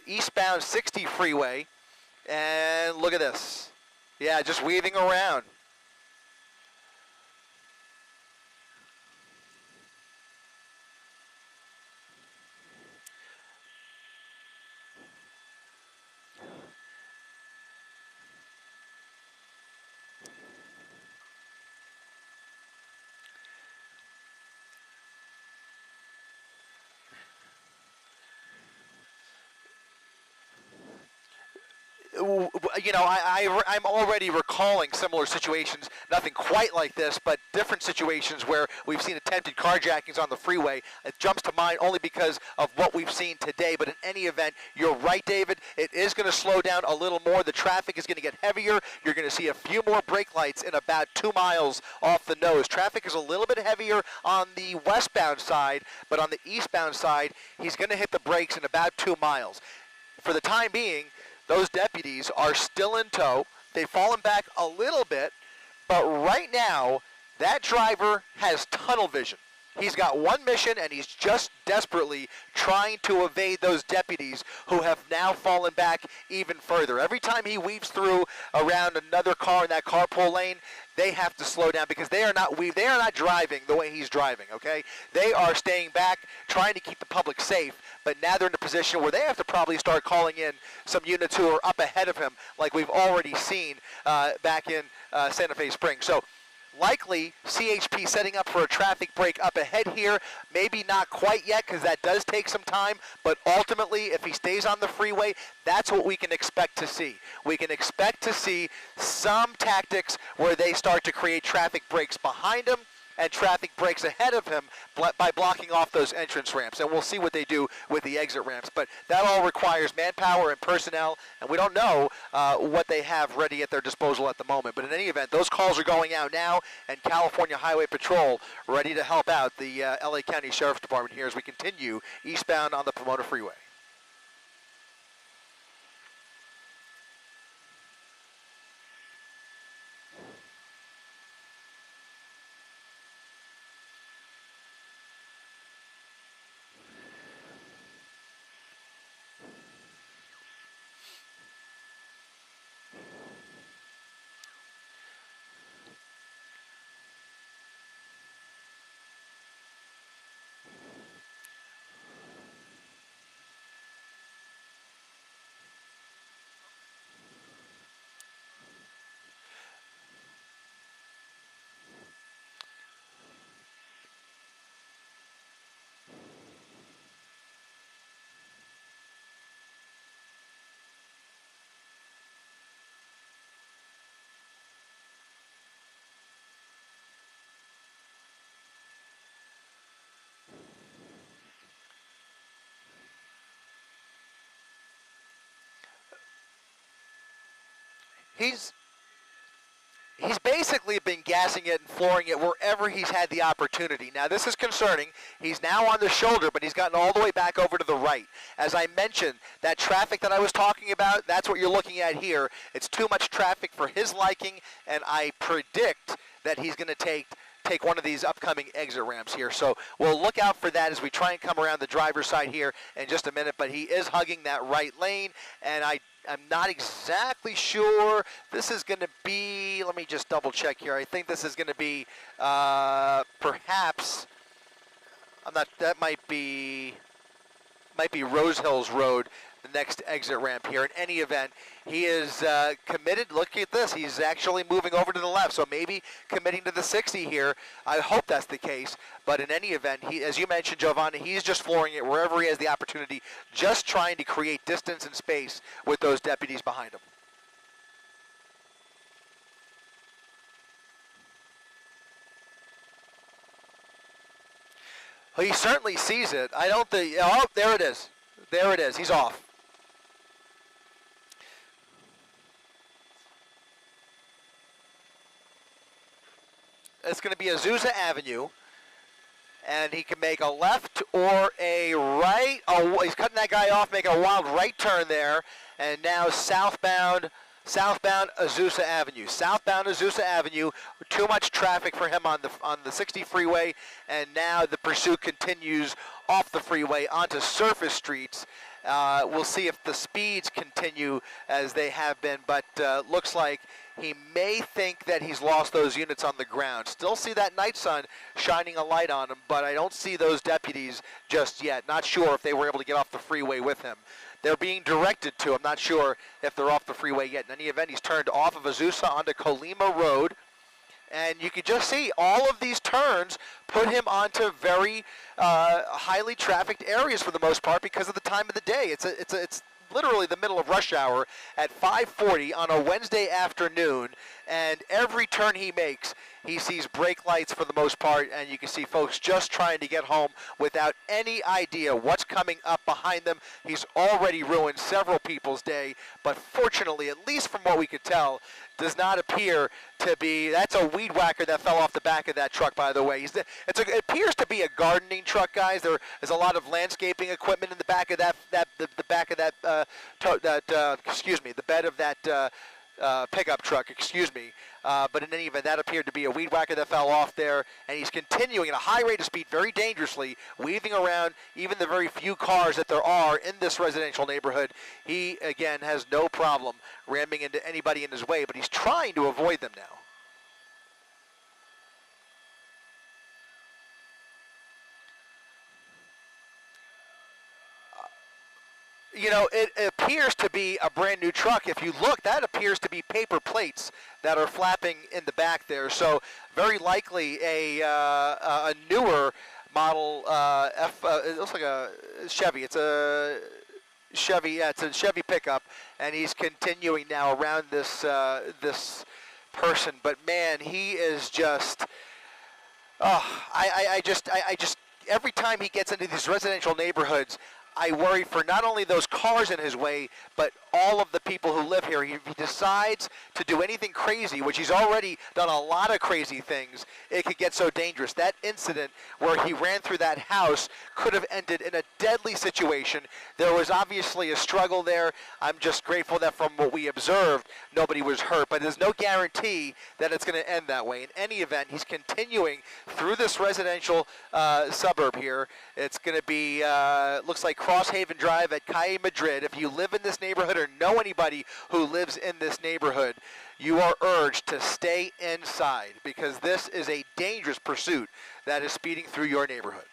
eastbound 60 freeway. And look at this. Yeah, just weaving around. You know, I'm already recalling similar situations, nothing quite like this, but different situations where we've seen attempted carjackings on the freeway. It jumps to mind only because of what we've seen today, but in any event, you're right, David. It is going to slow down a little more. The traffic is going to get heavier. You're going to see a few more brake lights in about 2 miles off the nose. Traffic is a little bit heavier on the westbound side, but on the eastbound side, he's going to hit the brakes in about 2 miles. For the time being, those deputies are still in tow. They've fallen back a little bit, but right now, that driver has tunnel vision. He's got one mission, and he's just desperately trying to evade those deputies who have now fallen back even further. Every time he weaves through around another car in that carpool lane, they have to slow down because they are not driving the way he's driving, okay? They are staying back, trying to keep the public safe, but now they're in a position where they have to probably start calling in some units who are up ahead of him, like we've already seen back in Santa Fe Springs. So likely CHP setting up for a traffic break up ahead here. Maybe not quite yet because that does take some time, but ultimately if he stays on the freeway, that's what we can expect to see. We can expect to see some tactics where they start to create traffic breaks behind him and traffic breaks ahead of him by blocking off those entrance ramps. And we'll see what they do with the exit ramps. But that all requires manpower and personnel, and we don't know what they have ready at their disposal at the moment. But in any event, those calls are going out now, and California Highway Patrol ready to help out the LA County Sheriff's Department here as we continue eastbound on the Pomona Freeway. He's basically been gassing it and flooring it wherever he's had the opportunity. Now, this is concerning. He's now on the shoulder, but he's gotten all the way back over to the right. As I mentioned, that traffic that I was talking about, that's what you're looking at here. It's too much traffic for his liking, and I predict that he's going to take one of these upcoming exit ramps here. So we'll look out for that as we try and come around the driver's side here in just a minute. But he is hugging that right lane, and I'm not exactly sure. This is going to be, let me just double check here. I think this is going to be perhaps, that might be Rose Hills Road, the next exit ramp here. In any event, he is committed. Look at this. He's actually moving over to the left, so maybe committing to the 60 here. I hope that's the case. But in any event, he, as you mentioned, Giovanni, he's just flooring it wherever he has the opportunity, just trying to create distance and space with those deputies behind him. Well, he certainly sees it. I don't think, oh, there it is. There it is. He's off. It's going to be Azusa Avenue, and he can make a left or a right. Oh, he's cutting that guy off, making a wild right turn there, and now southbound Azusa Avenue. Southbound Azusa Avenue, too much traffic for him on the 60 freeway, and now the pursuit continues off the freeway onto surface streets. We'll see if the speeds continue as they have been, but looks like he may think that he's lost those units on the ground. Still see that night sun shining a light on him, but I don't see those deputies just yet. Not sure if they were able to get off the freeway with him. They're being directed to. I'm not sure if they're off the freeway yet. In any event, he's turned off of Azusa onto Colima Road. And you can just see all of these turns put him onto very highly trafficked areas for the most part because of the time of the day. It's literally the middle of rush hour at 5:40 on a Wednesday afternoon, and every turn he makes, he sees brake lights for the most part, and you can see folks just trying to get home without any idea what's coming up behind them. He's already ruined several people's day, but fortunately, at least from what we could tell, does not appear to be. That's a weed whacker that fell off the back of that truck, by the way. It appears to be a gardening truck, guys. There is a lot of landscaping equipment in the back of the bed of that pickup truck, excuse me. But in any event, that appeared to be a weed whacker that fell off there, and he's continuing at a high rate of speed, very dangerously, weaving around even the very few cars that there are in this residential neighborhood. He, again, has no problem ramming into anybody in his way, but he's trying to avoid them now. You know, it appears to be a brand new truck. If you look, that appears to be paper plates that are flapping in the back there. So very likely a newer model it looks like a Chevy. It's a Chevy. Yeah, it's a Chevy pickup, and he's continuing now around this this person. But man, he is just. Oh, I just every time he gets into these residential neighborhoods, I worry for not only those cars in his way, but all of the people who live here. If he decides to do anything crazy, which he's already done a lot of crazy things, it could get so dangerous. That incident where he ran through that house could have ended in a deadly situation. There was obviously a struggle there. I'm just grateful that from what we observed, nobody was hurt, but there's no guarantee that it's going to end that way. In any event, he's continuing through this residential suburb here. It's going to be, looks like Crosshaven Drive at Calle Madrid. If you live in this neighborhood or know anybody who lives in this neighborhood, you are urged to stay inside because this is a dangerous pursuit that is speeding through your neighborhood.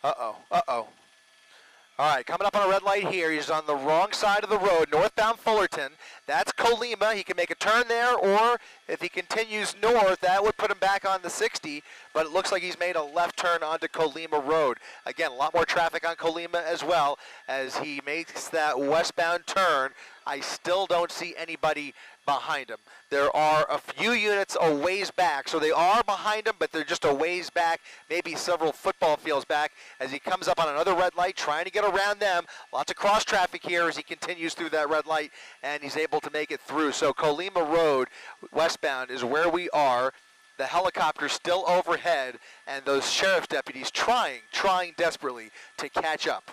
Uh-oh, uh-oh. All right, coming up on a red light here. He's on the wrong side of the road, northbound Fullerton. That's Colima. He can make a turn there, or if he continues north, that would put him back on the 60, but it looks like he's made a left turn onto Colima Road. Again, a lot more traffic on Colima as well as he makes that westbound turn. I still don't see anybody behind him. There are a few units a ways back, so they are behind him, but they're just a ways back, maybe several football fields back, as he comes up on another red light, trying to get around them. Lots of cross traffic here as he continues through that red light, and he's able to make it through. So Colima Road, westbound, is where we are. The helicopter's still overhead, and those sheriff's deputies trying desperately to catch up.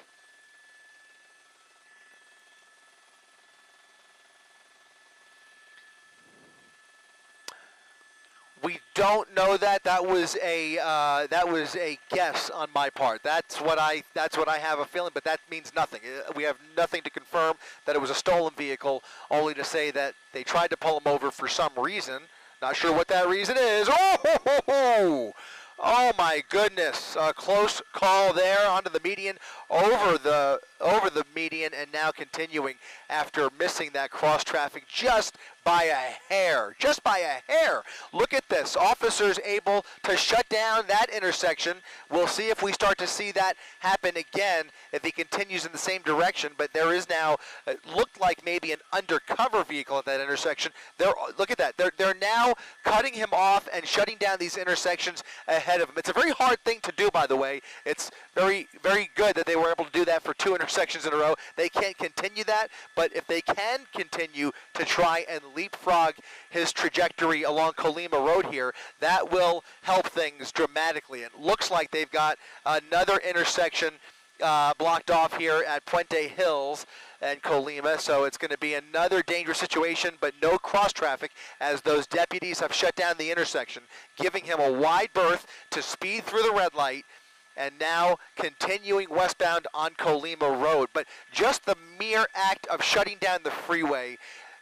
We don't know that. That was a guess on my part. That's what I have a feeling, but that means nothing. We have nothing to confirm that it was a stolen vehicle, only to say that they tried to pull him over for some reason. Not sure what that reason is. Oh my goodness! A close call there onto the median, over the median, and now continuing after missing that cross traffic just by a hair. Just by a hair. Look at this. Officers able to shut down that intersection. We'll see if we start to see that happen again if he continues in the same direction. But there is now, it looked like maybe an undercover vehicle at that intersection. Look at that. They're now cutting him off and shutting down these intersections ahead of him. It's a very hard thing to do, by the way. It's very, very good that they were able to do that for 2 intersections in a row. They can't continue that, but if they can continue to try and leapfrog his trajectory along Colima Road here, that will help things dramatically. It looks like they've got another intersection blocked off here at Puente Hills and Colima, so it's going to be another dangerous situation, but no cross traffic as those deputies have shut down the intersection, giving him a wide berth to speed through the red light, and now continuing westbound on Colima Road. But just the mere act of shutting down the freeway,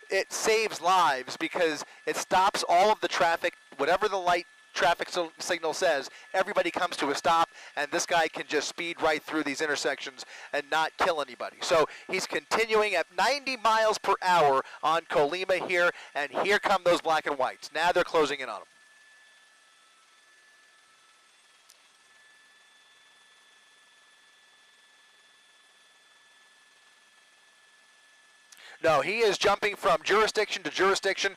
it saves lives because it stops all of the traffic. Whatever the light traffic signal says, everybody comes to a stop, and this guy can just speed right through these intersections and not kill anybody. So he's continuing at 90 miles per hour on Colima here, and here come those black and whites. Now they're closing in on him. No, he is jumping from jurisdiction to jurisdiction.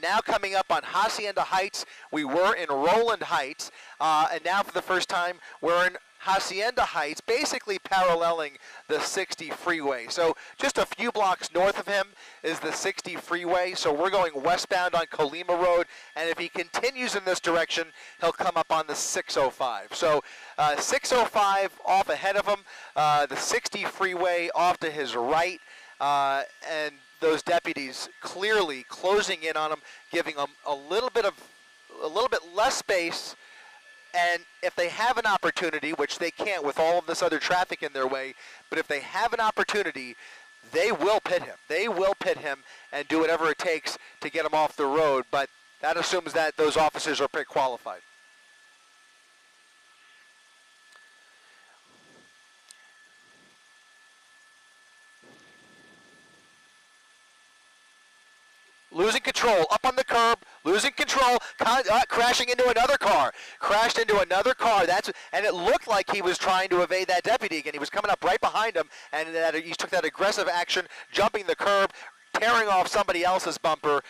Now coming up on Hacienda Heights. We were in Roland Heights, and now for the first time we're in Hacienda Heights, basically paralleling the 60 freeway. So just a few blocks north of him is the 60 freeway. So we're going westbound on Colima Road, and if he continues in this direction, he'll come up on the 605. So 605 off ahead of him, the 60 freeway off to his right, and those deputies clearly closing in on him, giving him a little bit less space. And if they have an opportunity, which they can't with all of this other traffic in their way, but if they have an opportunity, they will pit him. They will pit him and do whatever it takes to get him off the road, but that assumes that those officers are pit qualified. Losing control, up on the curb, losing control, crashing into another car. Crashed into another car. And it looked like he was trying to evade that deputy again. He was coming up right behind him, and he took that aggressive action, jumping the curb, tearing off somebody else's bumper.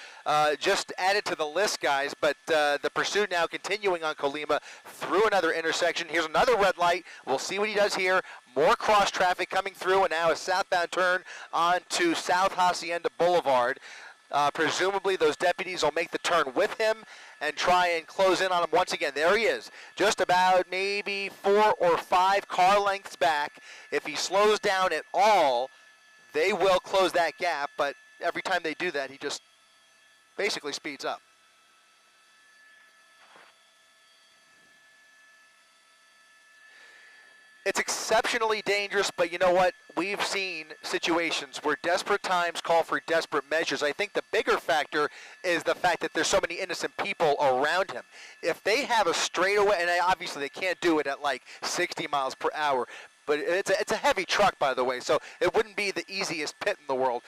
Just added to the list, guys. But the pursuit now continuing on Colima through another intersection. Here's another red light. We'll see what he does here. More cross traffic coming through, and now a southbound turn onto South Hacienda Boulevard. Presumably those deputies will make the turn with him and try and close in on him once again. There he is, just about maybe 4 or 5 car lengths back. If he slows down at all, they will close that gap, but every time they do that, he just basically speeds up. It's exceptionally dangerous, but you know what? We've seen situations where desperate times call for desperate measures. I think the bigger factor is the fact that there's so many innocent people around him. If they have a straightaway, and obviously they can't do it at like 60 miles per hour, but it's a heavy truck, by the way, so it wouldn't be the easiest pit in the world.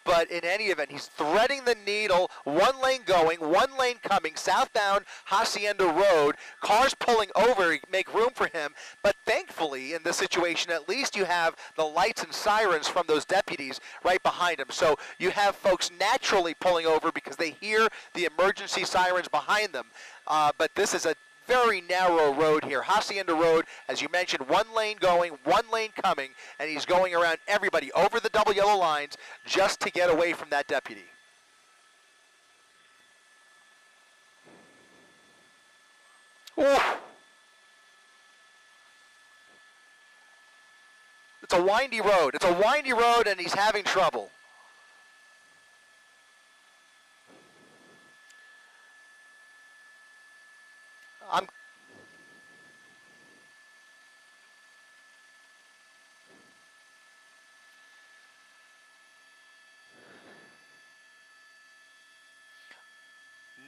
But in any event, he's threading the needle, one lane going, one lane coming, southbound Hacienda Road. Cars pulling over, make room for him. But thankfully, in this situation, at least you have the lights and sirens from those deputies right behind him. So you have folks naturally pulling over because they hear the emergency sirens behind them. But this is a very narrow road here. Hacienda Road, as you mentioned, one lane going, one lane coming, and he's going around everybody over the double yellow lines just to get away from that deputy. Ooh. It's a windy road. It's a windy road, and he's having trouble.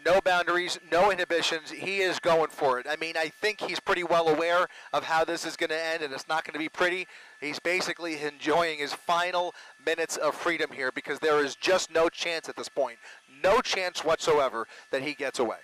No boundaries, no inhibitions. He is going for it. I mean, I think he's pretty well aware of how this is going to end, and it's not going to be pretty. He's basically enjoying his final minutes of freedom here because there is just no chance at this point, no chance whatsoever that he gets away.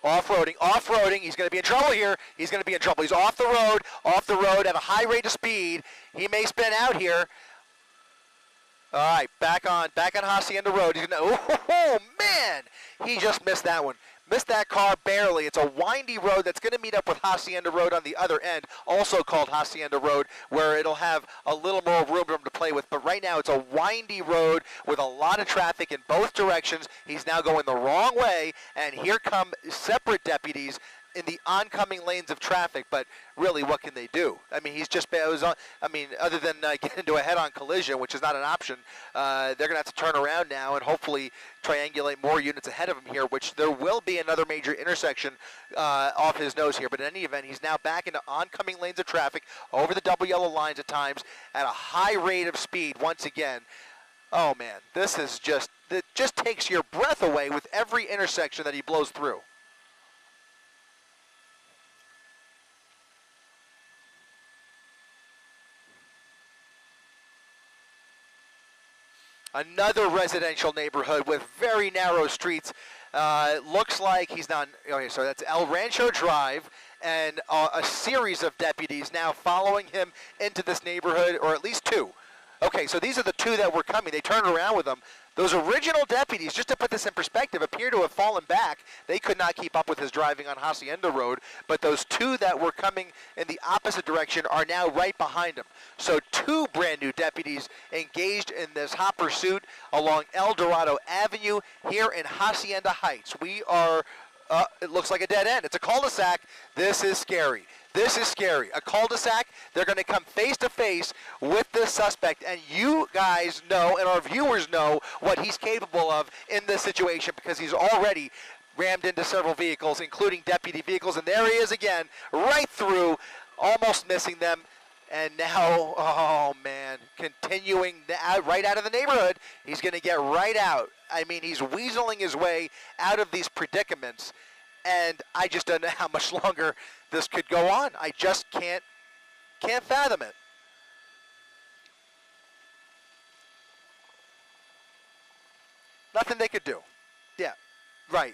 Off-roading, he's going to be in trouble here. He's going to be in trouble. He's off the road at a high rate of speed. He may spin out here. All right, back on Hacienda Road. He's gonna, oh, man, he just missed that one. Missed that car barely. It's a windy road that's going to meet up with Hacienda Road on the other end, also called Hacienda Road, where it'll have a little more room for him to play with. But right now it's a windy road with a lot of traffic in both directions. He's now going the wrong way, and here come separate deputies in the oncoming lanes of traffic, but really, what can they do? I mean, he's just, other than get into a head-on collision, which is not an option, they're going to have to turn around now and hopefully triangulate more units ahead of him here, which there will be another major intersection off his nose here. But in any event, he's now back into oncoming lanes of traffic over the double yellow lines at times at a high rate of speed once again. Oh, man, this is just, it just takes your breath away with every intersection that he blows through. Another residential neighborhood with very narrow streets. Looks like he's not, okay, so that's El Rancho Drive, and a series of deputies now following him into this neighborhood, or at least two. Okay, so these are the two that were coming. They turned around with them. Those original deputies, just to put this in perspective, appear to have fallen back. They could not keep up with his driving on Hacienda Road, but those two that were coming in the opposite direction are now right behind him. So two brand new deputies engaged in this hot pursuit along El Dorado Avenue here in Hacienda Heights. We are, it looks like a dead end. It's a cul-de-sac. This is scary. This is scary. A cul-de-sac, they're going to come face-to-face with this suspect, and you guys know, and our viewers know, what he's capable of in this situation, because he's already rammed into several vehicles, including deputy vehicles, and there he is again, right through, almost missing them, and now, oh man, continuing right out of the neighborhood. He's going to get right out. I mean, he's weaseling his way out of these predicaments, and I just don't know how much longer this could go on. I just can't fathom it. Nothing they could do. Yeah, right.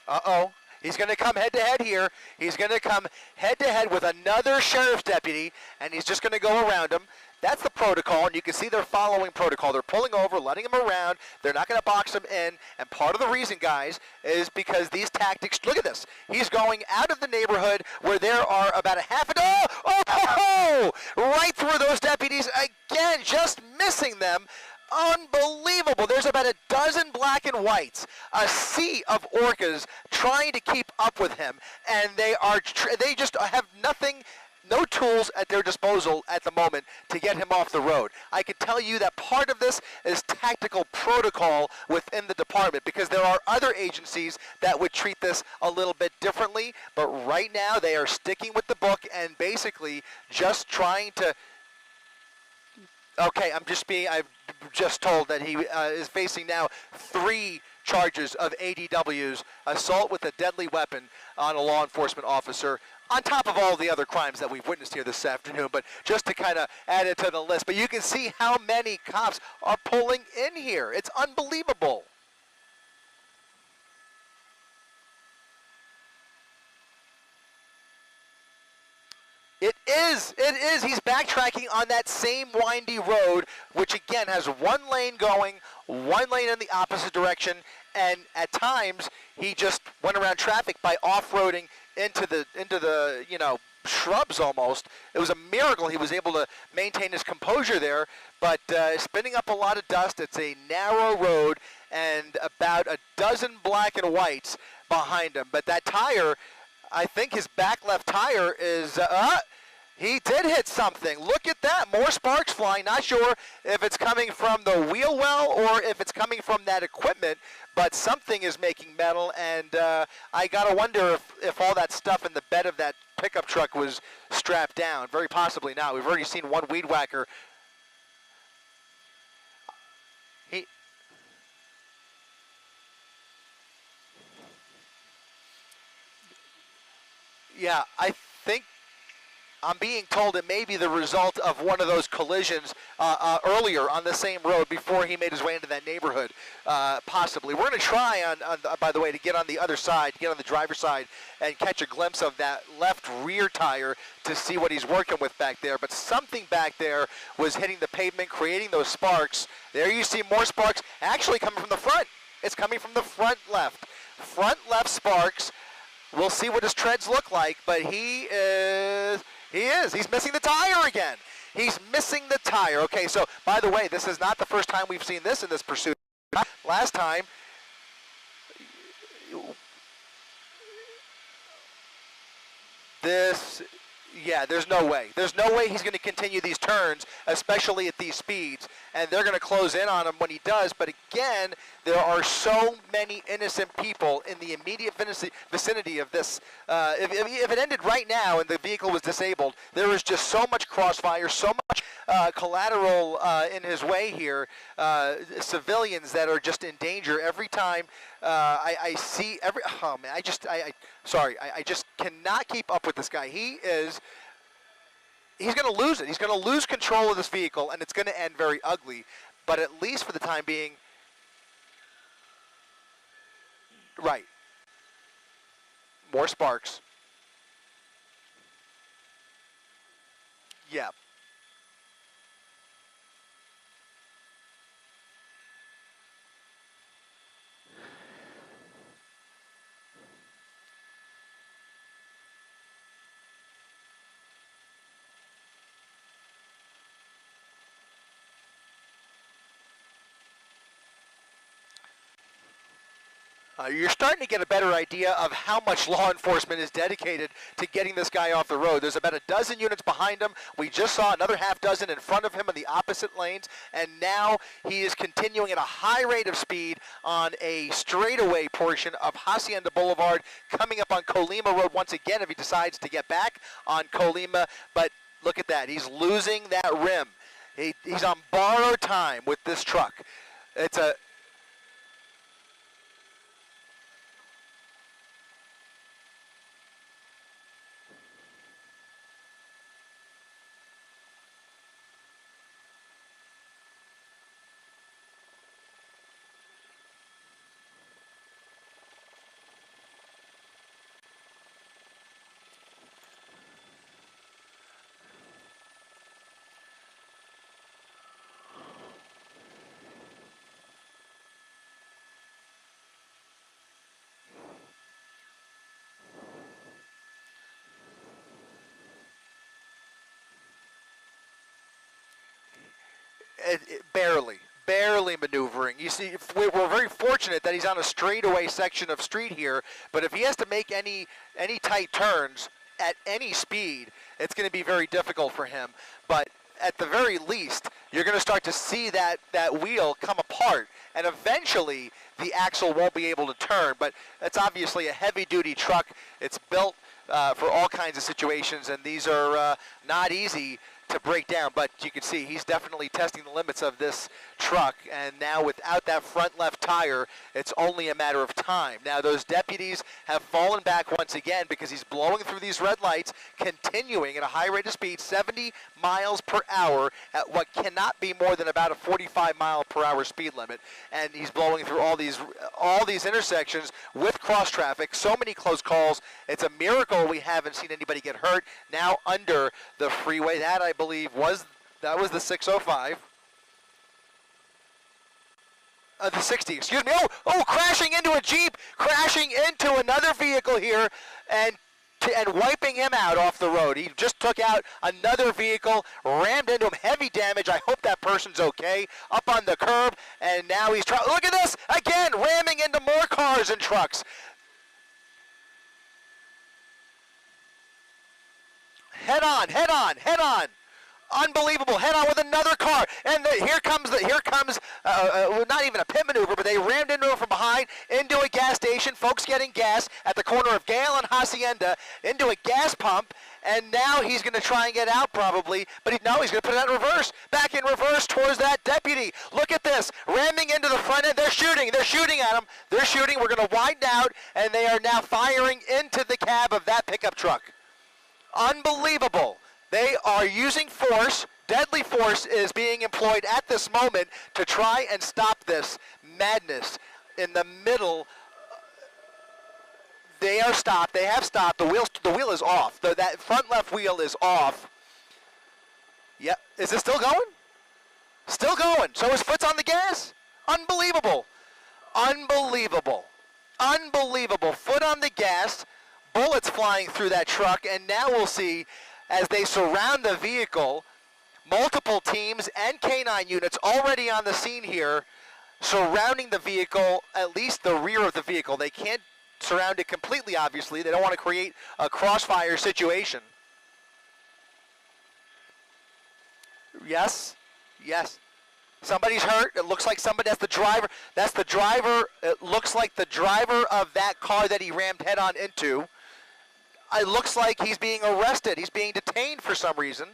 Uh-oh. He's going to come head-to-head here. He's going to come head-to-head with another sheriff's deputy, and he's just going to go around him. That's the protocol, and you can see they're following protocol. They're pulling over, letting him around. They're not going to box him in, and part of the reason, guys, is because these tactics, look at this. He's going out of the neighborhood where there are about a half a dozen, right through those deputies, again, just missing them. Unbelievable. There's about a dozen black and whites, a sea of orcas trying to keep up with him, and they just have nothing, no tools at their disposal at the moment to get him off the road. I can tell you that part of this is tactical protocol within the department, because there are other agencies that would treat this a little bit differently, but right now they are sticking with the book and basically just trying to. Okay, I've just told that he is facing now 3 charges of ADWs, assault with a deadly weapon on a law enforcement officer, on top of all the other crimes that we've witnessed here this afternoon, but just to kind of add it to the list. But you can see how many cops are pulling in here. It's unbelievable. It is. He's backtracking on that same windy road, which again has one lane going, one lane in the opposite direction, and at times he just went around traffic by off-roading into the shrubs almost. It was a miracle he was able to maintain his composure there, but spinning up a lot of dust. It's a narrow road and about a dozen black and whites behind him, but that tire, I think his back left tire is, he did hit something. Look at that, more sparks flying. Not sure if it's coming from the wheel well or if it's coming from that equipment, but something is making metal, and I gotta wonder if all that stuff in the bed of that pickup truck was strapped down. Very possibly not. We've already seen one weed whacker. Yeah, I think I'm being told it may be the result of one of those collisions earlier on the same road before he made his way into that neighborhood, possibly. We're going to try, by the way, to get on the other side, get on the driver's side, and catch a glimpse of that left rear tire to see what he's working with back there. But something back there was hitting the pavement, creating those sparks. There you see more sparks actually coming from the front. It's coming from the front left. Front left sparks. We'll see what his treads look like, but he's missing the tire again. He's missing the tire. Okay, so by the way, this is not the first time we've seen this in this pursuit. Last time, there's no way. There's no way he's going to continue these turns, especially at these speeds, and they're going to close in on him when he does. But again, there are so many innocent people in the immediate vicinity of this. If it ended right now and the vehicle was disabled, there is just so much crossfire, so much collateral in his way here, civilians that are just in danger every time I see every. Oh man, I just cannot keep up with this guy. He's going to lose it. He's going to lose control of this vehicle, and it's going to end very ugly. But at least for the time being, right. More sparks. Yeah. You're starting to get a better idea of how much law enforcement is dedicated to getting this guy off the road. There's about a dozen units behind him. We just saw another half dozen in front of him in the opposite lanes, and now he is continuing at a high rate of speed on a straightaway portion of Hacienda Boulevard, coming up on Colima Road once again if he decides to get back on Colima. But look at that. He's losing that rim. He's on borrowed time with this truck. It's a... barely maneuvering. You see, we're very fortunate that he's on a straightaway section of street here, but if he has to make any tight turns at any speed, it's going to be very difficult for him. But at the very least, you're going to start to see that wheel come apart, and eventually the axle won't be able to turn. But it's obviously a heavy-duty truck. It's built for all kinds of situations, and these are not easy to break down, but you can see he's definitely testing the limits of this truck, and now without that front left tire, it's only a matter of time. Now those deputies have fallen back once again because he's blowing through these red lights, continuing at a high rate of speed, 70 miles per hour at what cannot be more than about a 45 mile per hour speed limit, and he's blowing through all these intersections with cross traffic. So many close calls. It's a miracle we haven't seen anybody get hurt. Now under the freeway, that I believe was the 605. The 60, excuse me. Oh, crashing into a Jeep, crashing into another vehicle here, and wiping him out off the road. He just took out another vehicle, rammed into him, heavy damage. I hope that person's okay. Up on the curb, and now he's trying. Look at this again, ramming into more cars and trucks. Head on, head on, head on. Unbelievable, head on with another car, and here comes not even a pit maneuver, but they rammed into him from behind, into a gas station, folks getting gas at the corner of Gale and Hacienda, into a gas pump, and now he's going to try and get out probably, but he's going to put it in reverse, back in reverse towards that deputy. Look at this, ramming into the front end. They're shooting at him, we're going to widen out, and they are now firing into the cab of that pickup truck. Unbelievable. They are using force. Deadly force is being employed at this moment to try and stop this madness in the middle. They are stopped. They have stopped. The wheel is off. That front left wheel is off. Yep. Is it still going? Still going. So his foot's on the gas? Unbelievable. Unbelievable. Unbelievable. Foot on the gas. Bullets flying through that truck. And now we'll see, as they surround the vehicle, Multiple teams and K-9 units already on the scene here, surrounding the vehicle, at least the rear of the vehicle. They can't surround it completely, obviously. They don't want to create a crossfire situation. Yes, yes. Somebody's hurt. It looks like somebody, that's the driver. That's the driver. It looks like the driver of that car that he rammed head on into. It looks like he's being arrested. He's being detained for some reason.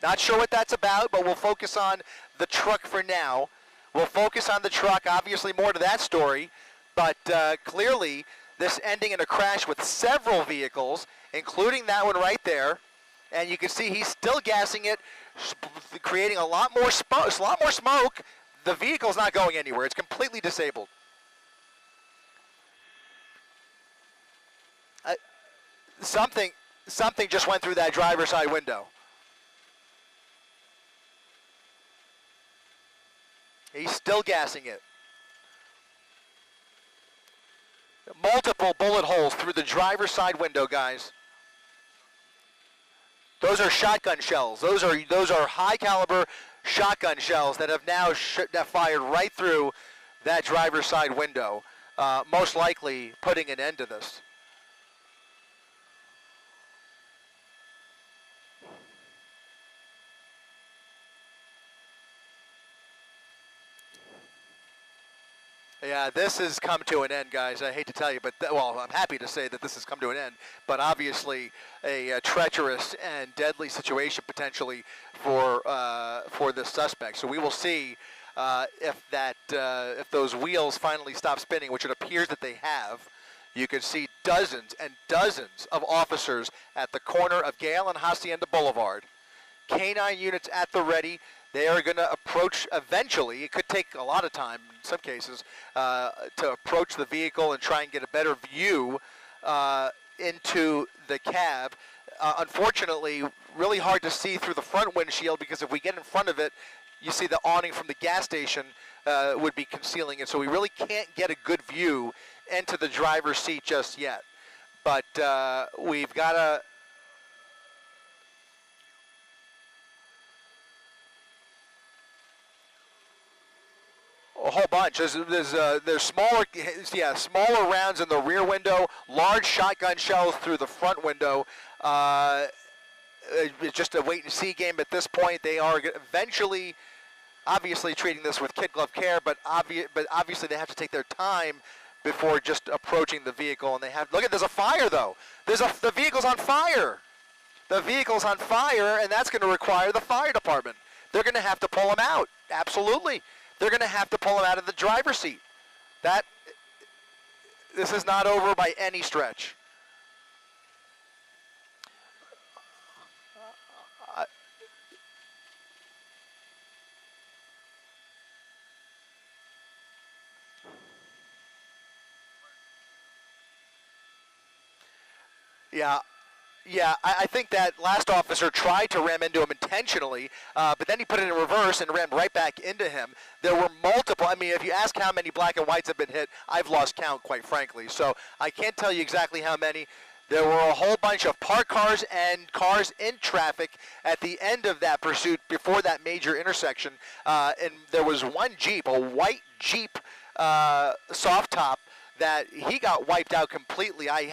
Not sure what that's about, but we'll focus on the truck for now. We'll focus on the truck, obviously more to that story, but clearly this ending in a crash with several vehicles, including that one right there. And you can see he's still gassing it, creating a lot more smoke. The vehicle's not going anywhere. It's completely disabled. Something just went through that driver's side window. He's still gassing it. Multiple bullet holes through the driver's side window, guys. Those are shotgun shells. Those are high caliber shotgun shells that have now fired right through that driver's side window, most likely putting an end to this. Yeah, this has come to an end, guys. I hate to tell you, but well, I'm happy to say that this has come to an end. But obviously, a treacherous and deadly situation potentially for the suspect. So we will see if those wheels finally stop spinning, which it appears that they have. You can see dozens and dozens of officers at the corner of Gale and Hacienda Boulevard. K-9 units at the ready. They are going to approach eventually. It could take a lot of time in some cases to approach the vehicle and try and get a better view into the cab. Unfortunately, really hard to see through the front windshield because if we get in front of it, you see the awning from the gas station would be concealing it. So we really can't get a good view into the driver's seat just yet. But we've got to... A whole bunch. There's smaller rounds in the rear window, large shotgun shells through the front window. It's just a wait and see game at this point. They are eventually, obviously, treating this with kid glove care, but obviously they have to take their time before just approaching the vehicle. And they have look at there's a fire though. The vehicle's on fire. The vehicle's on fire, and that's going to require the fire department. They're going to have to pull them out. Absolutely. They're going to have to pull him out of the driver's seat. This is not over by any stretch. Yeah, I think that last officer tried to ram into him intentionally, but then he put it in reverse and rammed right back into him. There were multiple, I mean, if you ask how many black and whites have been hit, I've lost count, quite frankly. So I can't tell you exactly how many. There were a whole bunch of parked cars and cars in traffic at the end of that pursuit before that major intersection. And there was one Jeep, a white Jeep soft top, that he got wiped out completely. I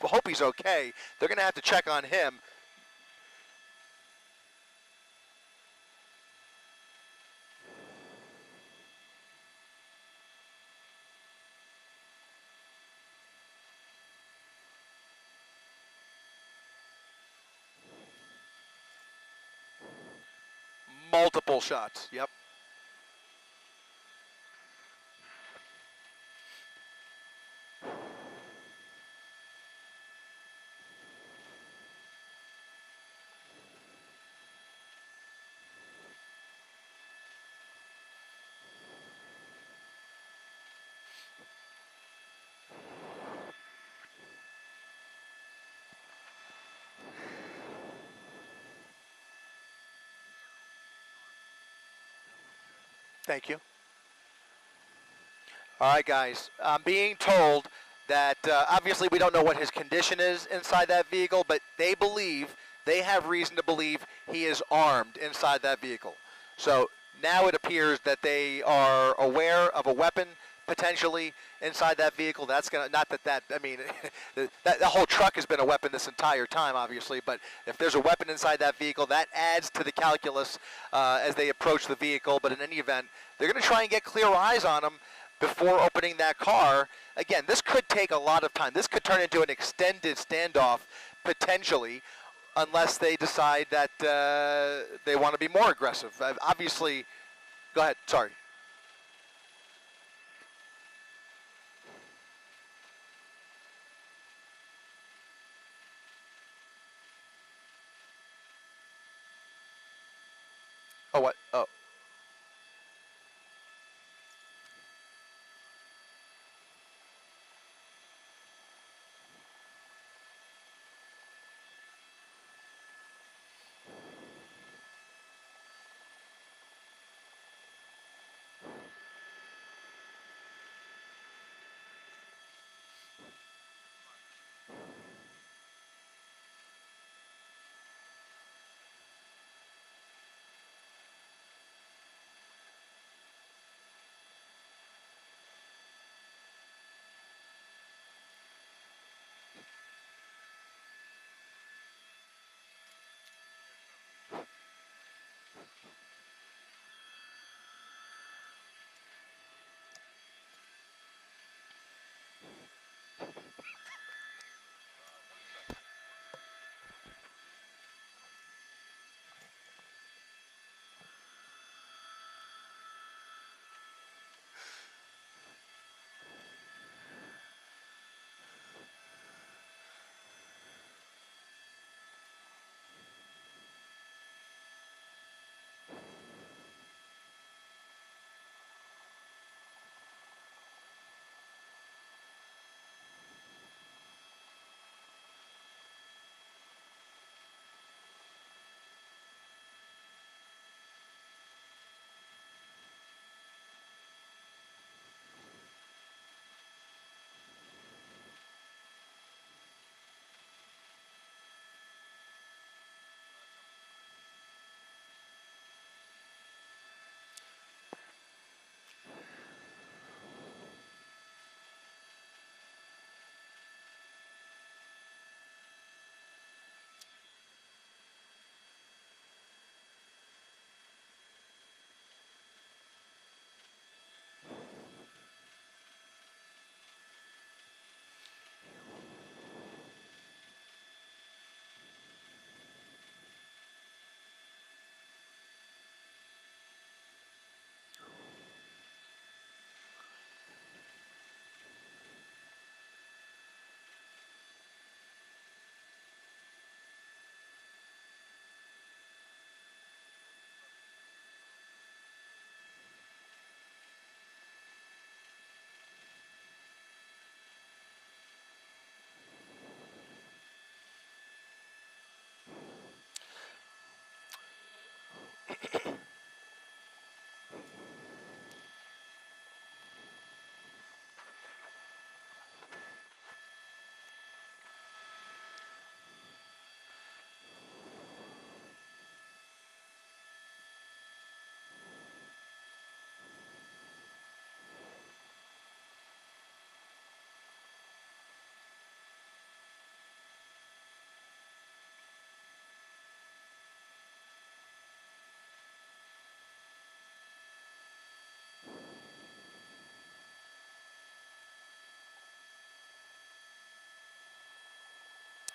hope he's okay. They're going to have to check on him. Multiple shots, yep. Thank you. All right, guys. I'm being told that obviously we don't know what his condition is inside that vehicle, but they believe they have reason to believe he is armed inside that vehicle. So now it appears that they are aware of a weapon potentially inside that vehicle. That's gonna, not that I mean, that the whole truck has been a weapon this entire time, obviously. But if there's a weapon inside that vehicle, that adds to the calculus as they approach the vehicle. But in any event, they're going to try and get clear eyes on him before opening that car. Again, this could take a lot of time. This could turn into an extended standoff potentially, unless they decide that they want to be more aggressive. Obviously, go ahead. Sorry. Oh, what? Oh.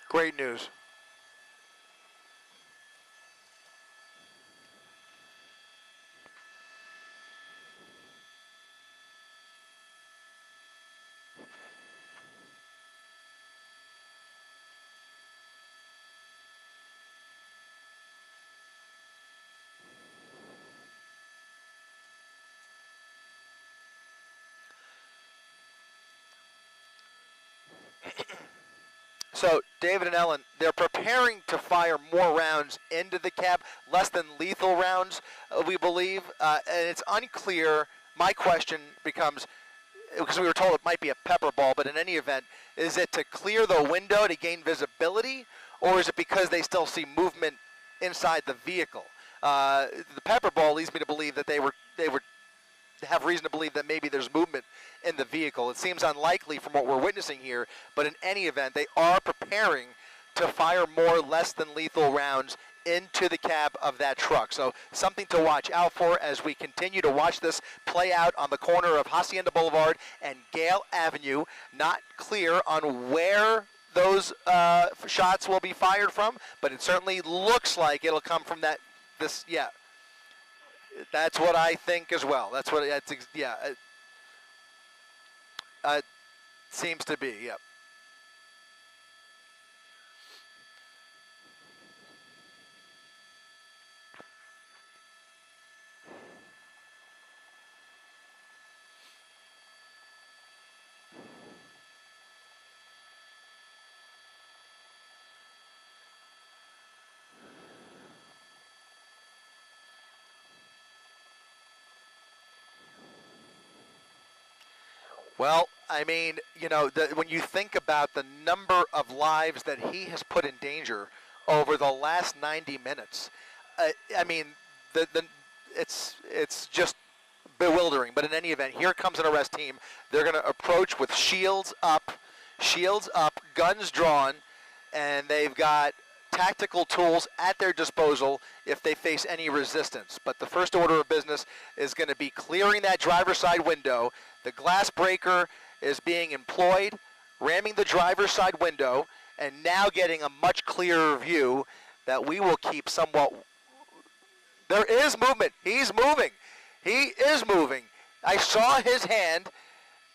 Great news. So, David and Ellen, they're preparing to fire more rounds into the cab, less than lethal rounds, we believe, and it's unclear. My question becomes, because we were told it might be a pepper ball, but in any event, is it to clear the window to gain visibility, or is it because they still see movement inside the vehicle? The pepper ball leads me to believe that they would have reason to believe that maybe there's movement in the vehicle. It seems unlikely from what we're witnessing here, but in any event, they are preparing to fire more less than lethal rounds into the cab of that truck. So something to watch out for as we continue to watch this play out on the corner of Hacienda Boulevard and Gale Avenue. Not clear on where those shots will be fired from, but it certainly looks like it'll come from yeah. That's what I think as well. That's what it seems to be. Yep. Well, I mean, you know, when you think about the number of lives that he has put in danger over the last 90 minutes, I mean, it's just bewildering. But in any event, here comes an arrest team. They're going to approach with shields up, guns drawn, and they've got tactical tools at their disposal if they face any resistance. But the first order of business is going to be clearing that driver's side window. The glass breaker is being employed, ramming the driver's side window, and now getting a much clearer view that we will keep somewhat. There is movement. He's moving. He is moving. I saw his hand.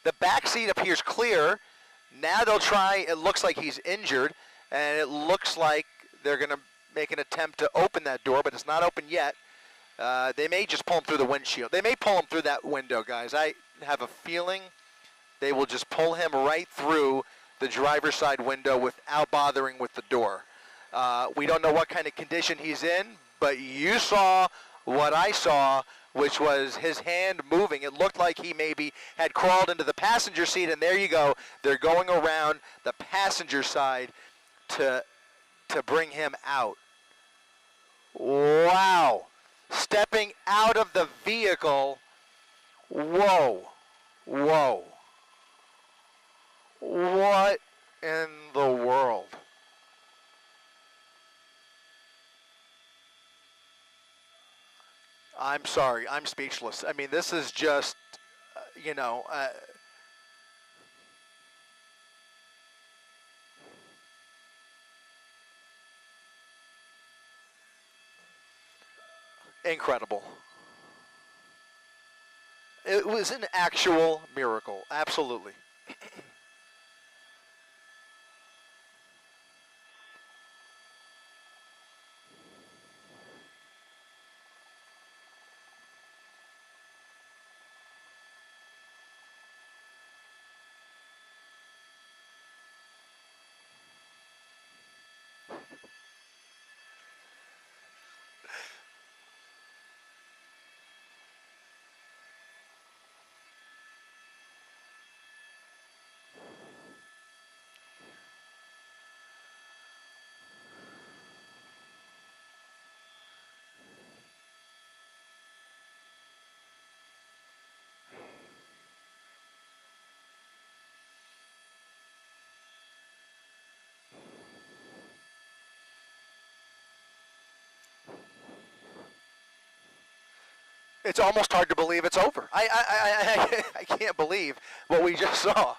The back seat appears clear. Now they'll try. It looks like he's injured, and it looks like they're going to make an attempt to open that door, but it's not open yet. They may just pull him through the windshield. They may pull him through that window, guys. I have a feeling they will just pull him right through the driver's side window without bothering with the door. We don't know what kind of condition he's in, but you saw what I saw, which was his hand moving. It looked like he maybe had crawled into the passenger seat, and there you go. They're going around the passenger side to bring him out. Wow. Stepping out of the vehicle. Whoa. Whoa. What in the world? I'm sorry. I'm speechless. I mean, this is just, you know, incredible. It was an actual miracle. Absolutely. It's almost hard to believe it's over. I can't believe what we just saw.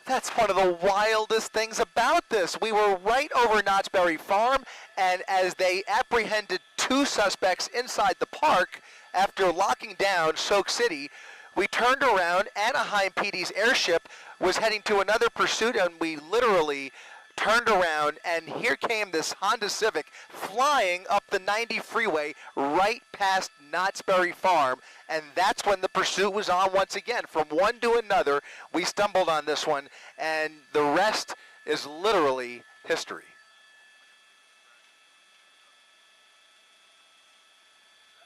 That's one of the wildest things about this. We were right over Knott's Berry Farm, and as they apprehended two suspects inside the park after locking down Soak City, we turned around. Anaheim PD's airship was heading to another pursuit, and we literally turned around, and here came this Honda Civic flying up the 90 freeway right past Knott's Berry Farm, and that's when the pursuit was on once again. From one to another, we stumbled on this one, and the rest is literally history.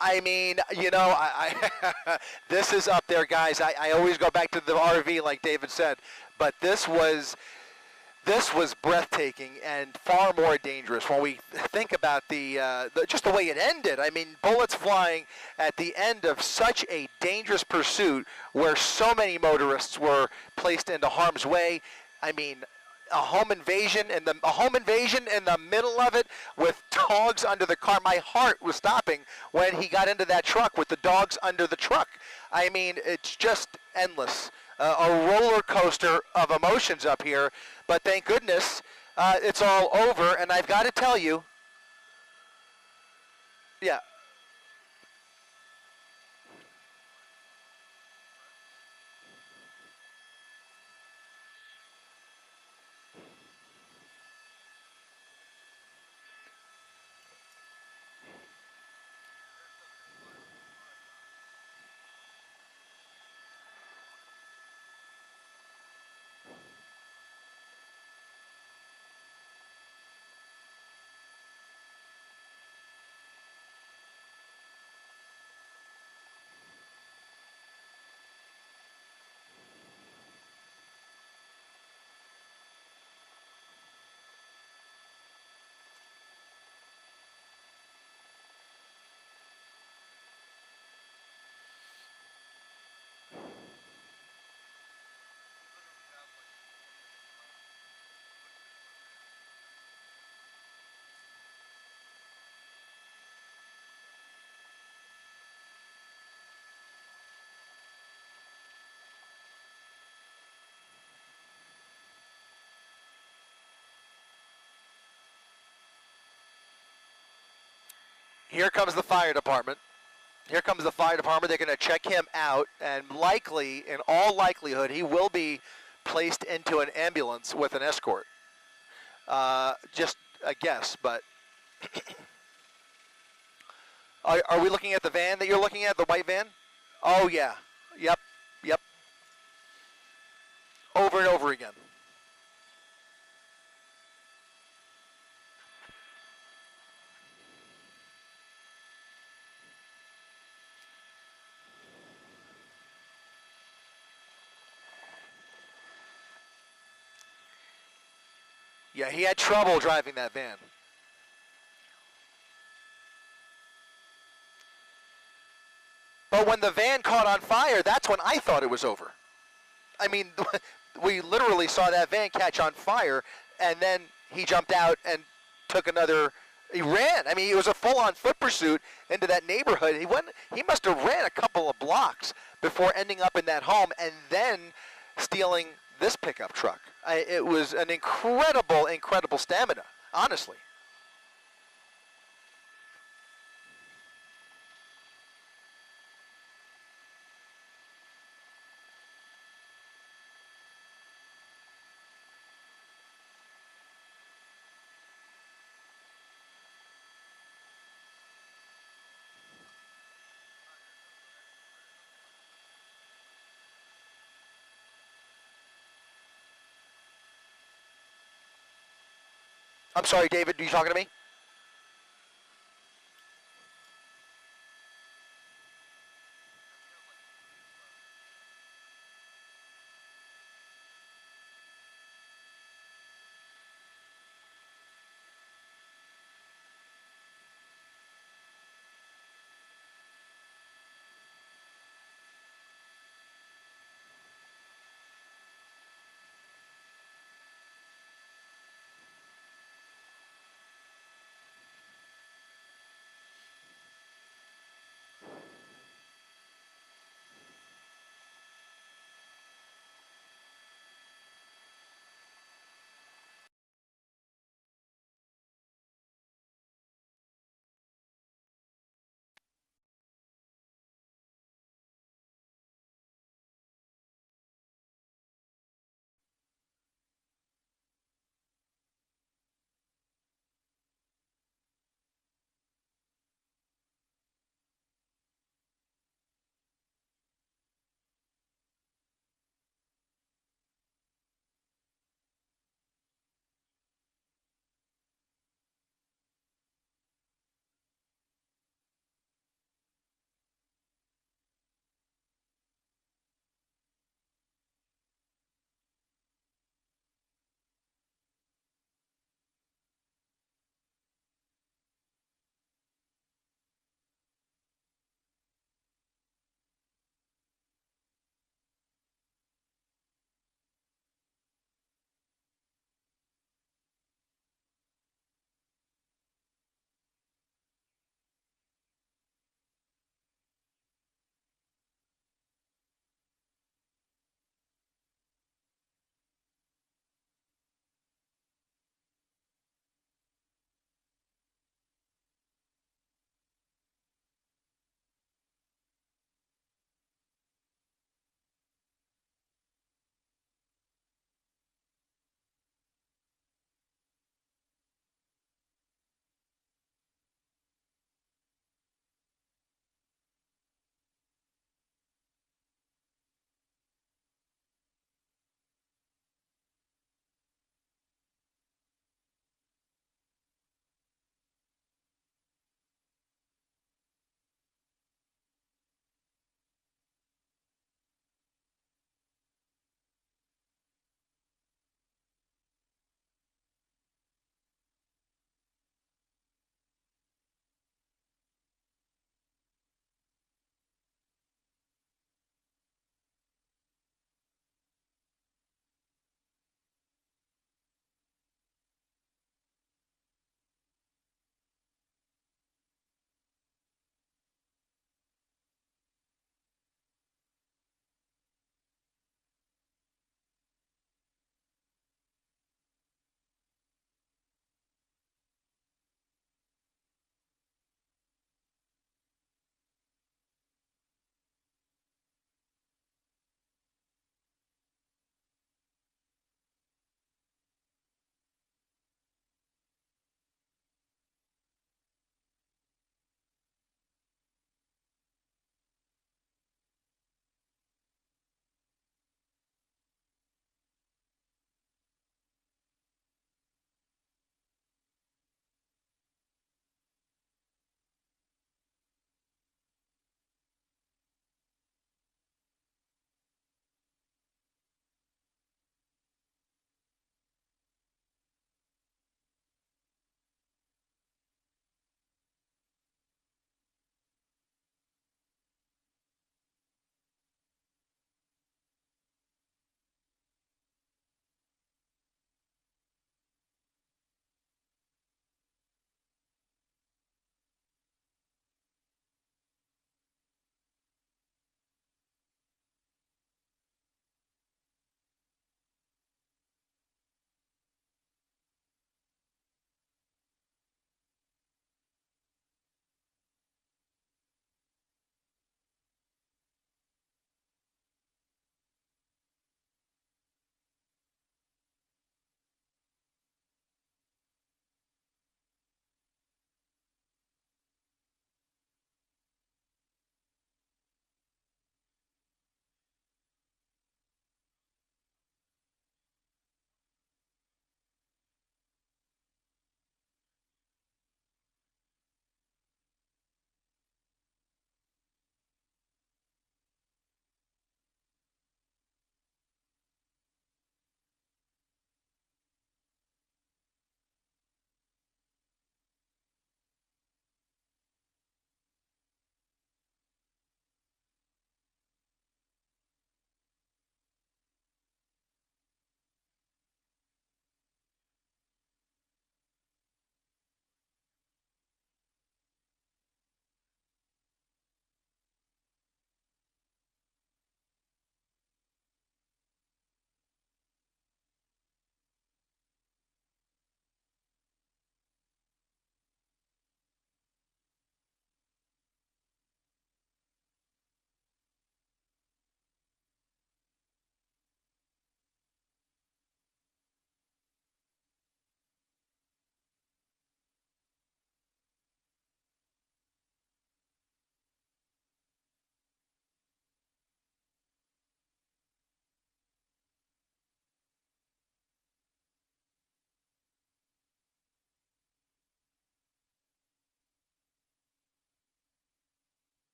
I mean, you know, this is up there, guys. I always go back to the RV, like David said, but this was breathtaking and far more dangerous when we think about just the way it ended. I mean, bullets flying at the end of such a dangerous pursuit where so many motorists were placed into harm's way. I mean, a home invasion in the middle of it with dogs under the car. My heart was stopping when he got into that truck with the dogs under the truck. I mean, it's just endless. A roller coaster of emotions up here, but thank goodness it's all over. And I've got to tell you, yeah. Here comes the fire department. Here comes the fire department. They're going to check him out, and likely, in all likelihood, he will be placed into an ambulance with an escort. Just a guess, but are we looking at the van that you're looking at, the white van? Oh, yeah. Yep. Yep. Over and over again. Yeah, he had trouble driving that van. But when the van caught on fire, that's when I thought it was over. I mean, we literally saw that van catch on fire, and then he jumped out and took another. He ran. I mean, it was a full-on foot pursuit into that neighborhood. He must have ran a couple of blocks before ending up in that home and then stealing this pickup truck. It was an incredible, incredible stamina, honestly. I'm sorry, David, are you talking to me?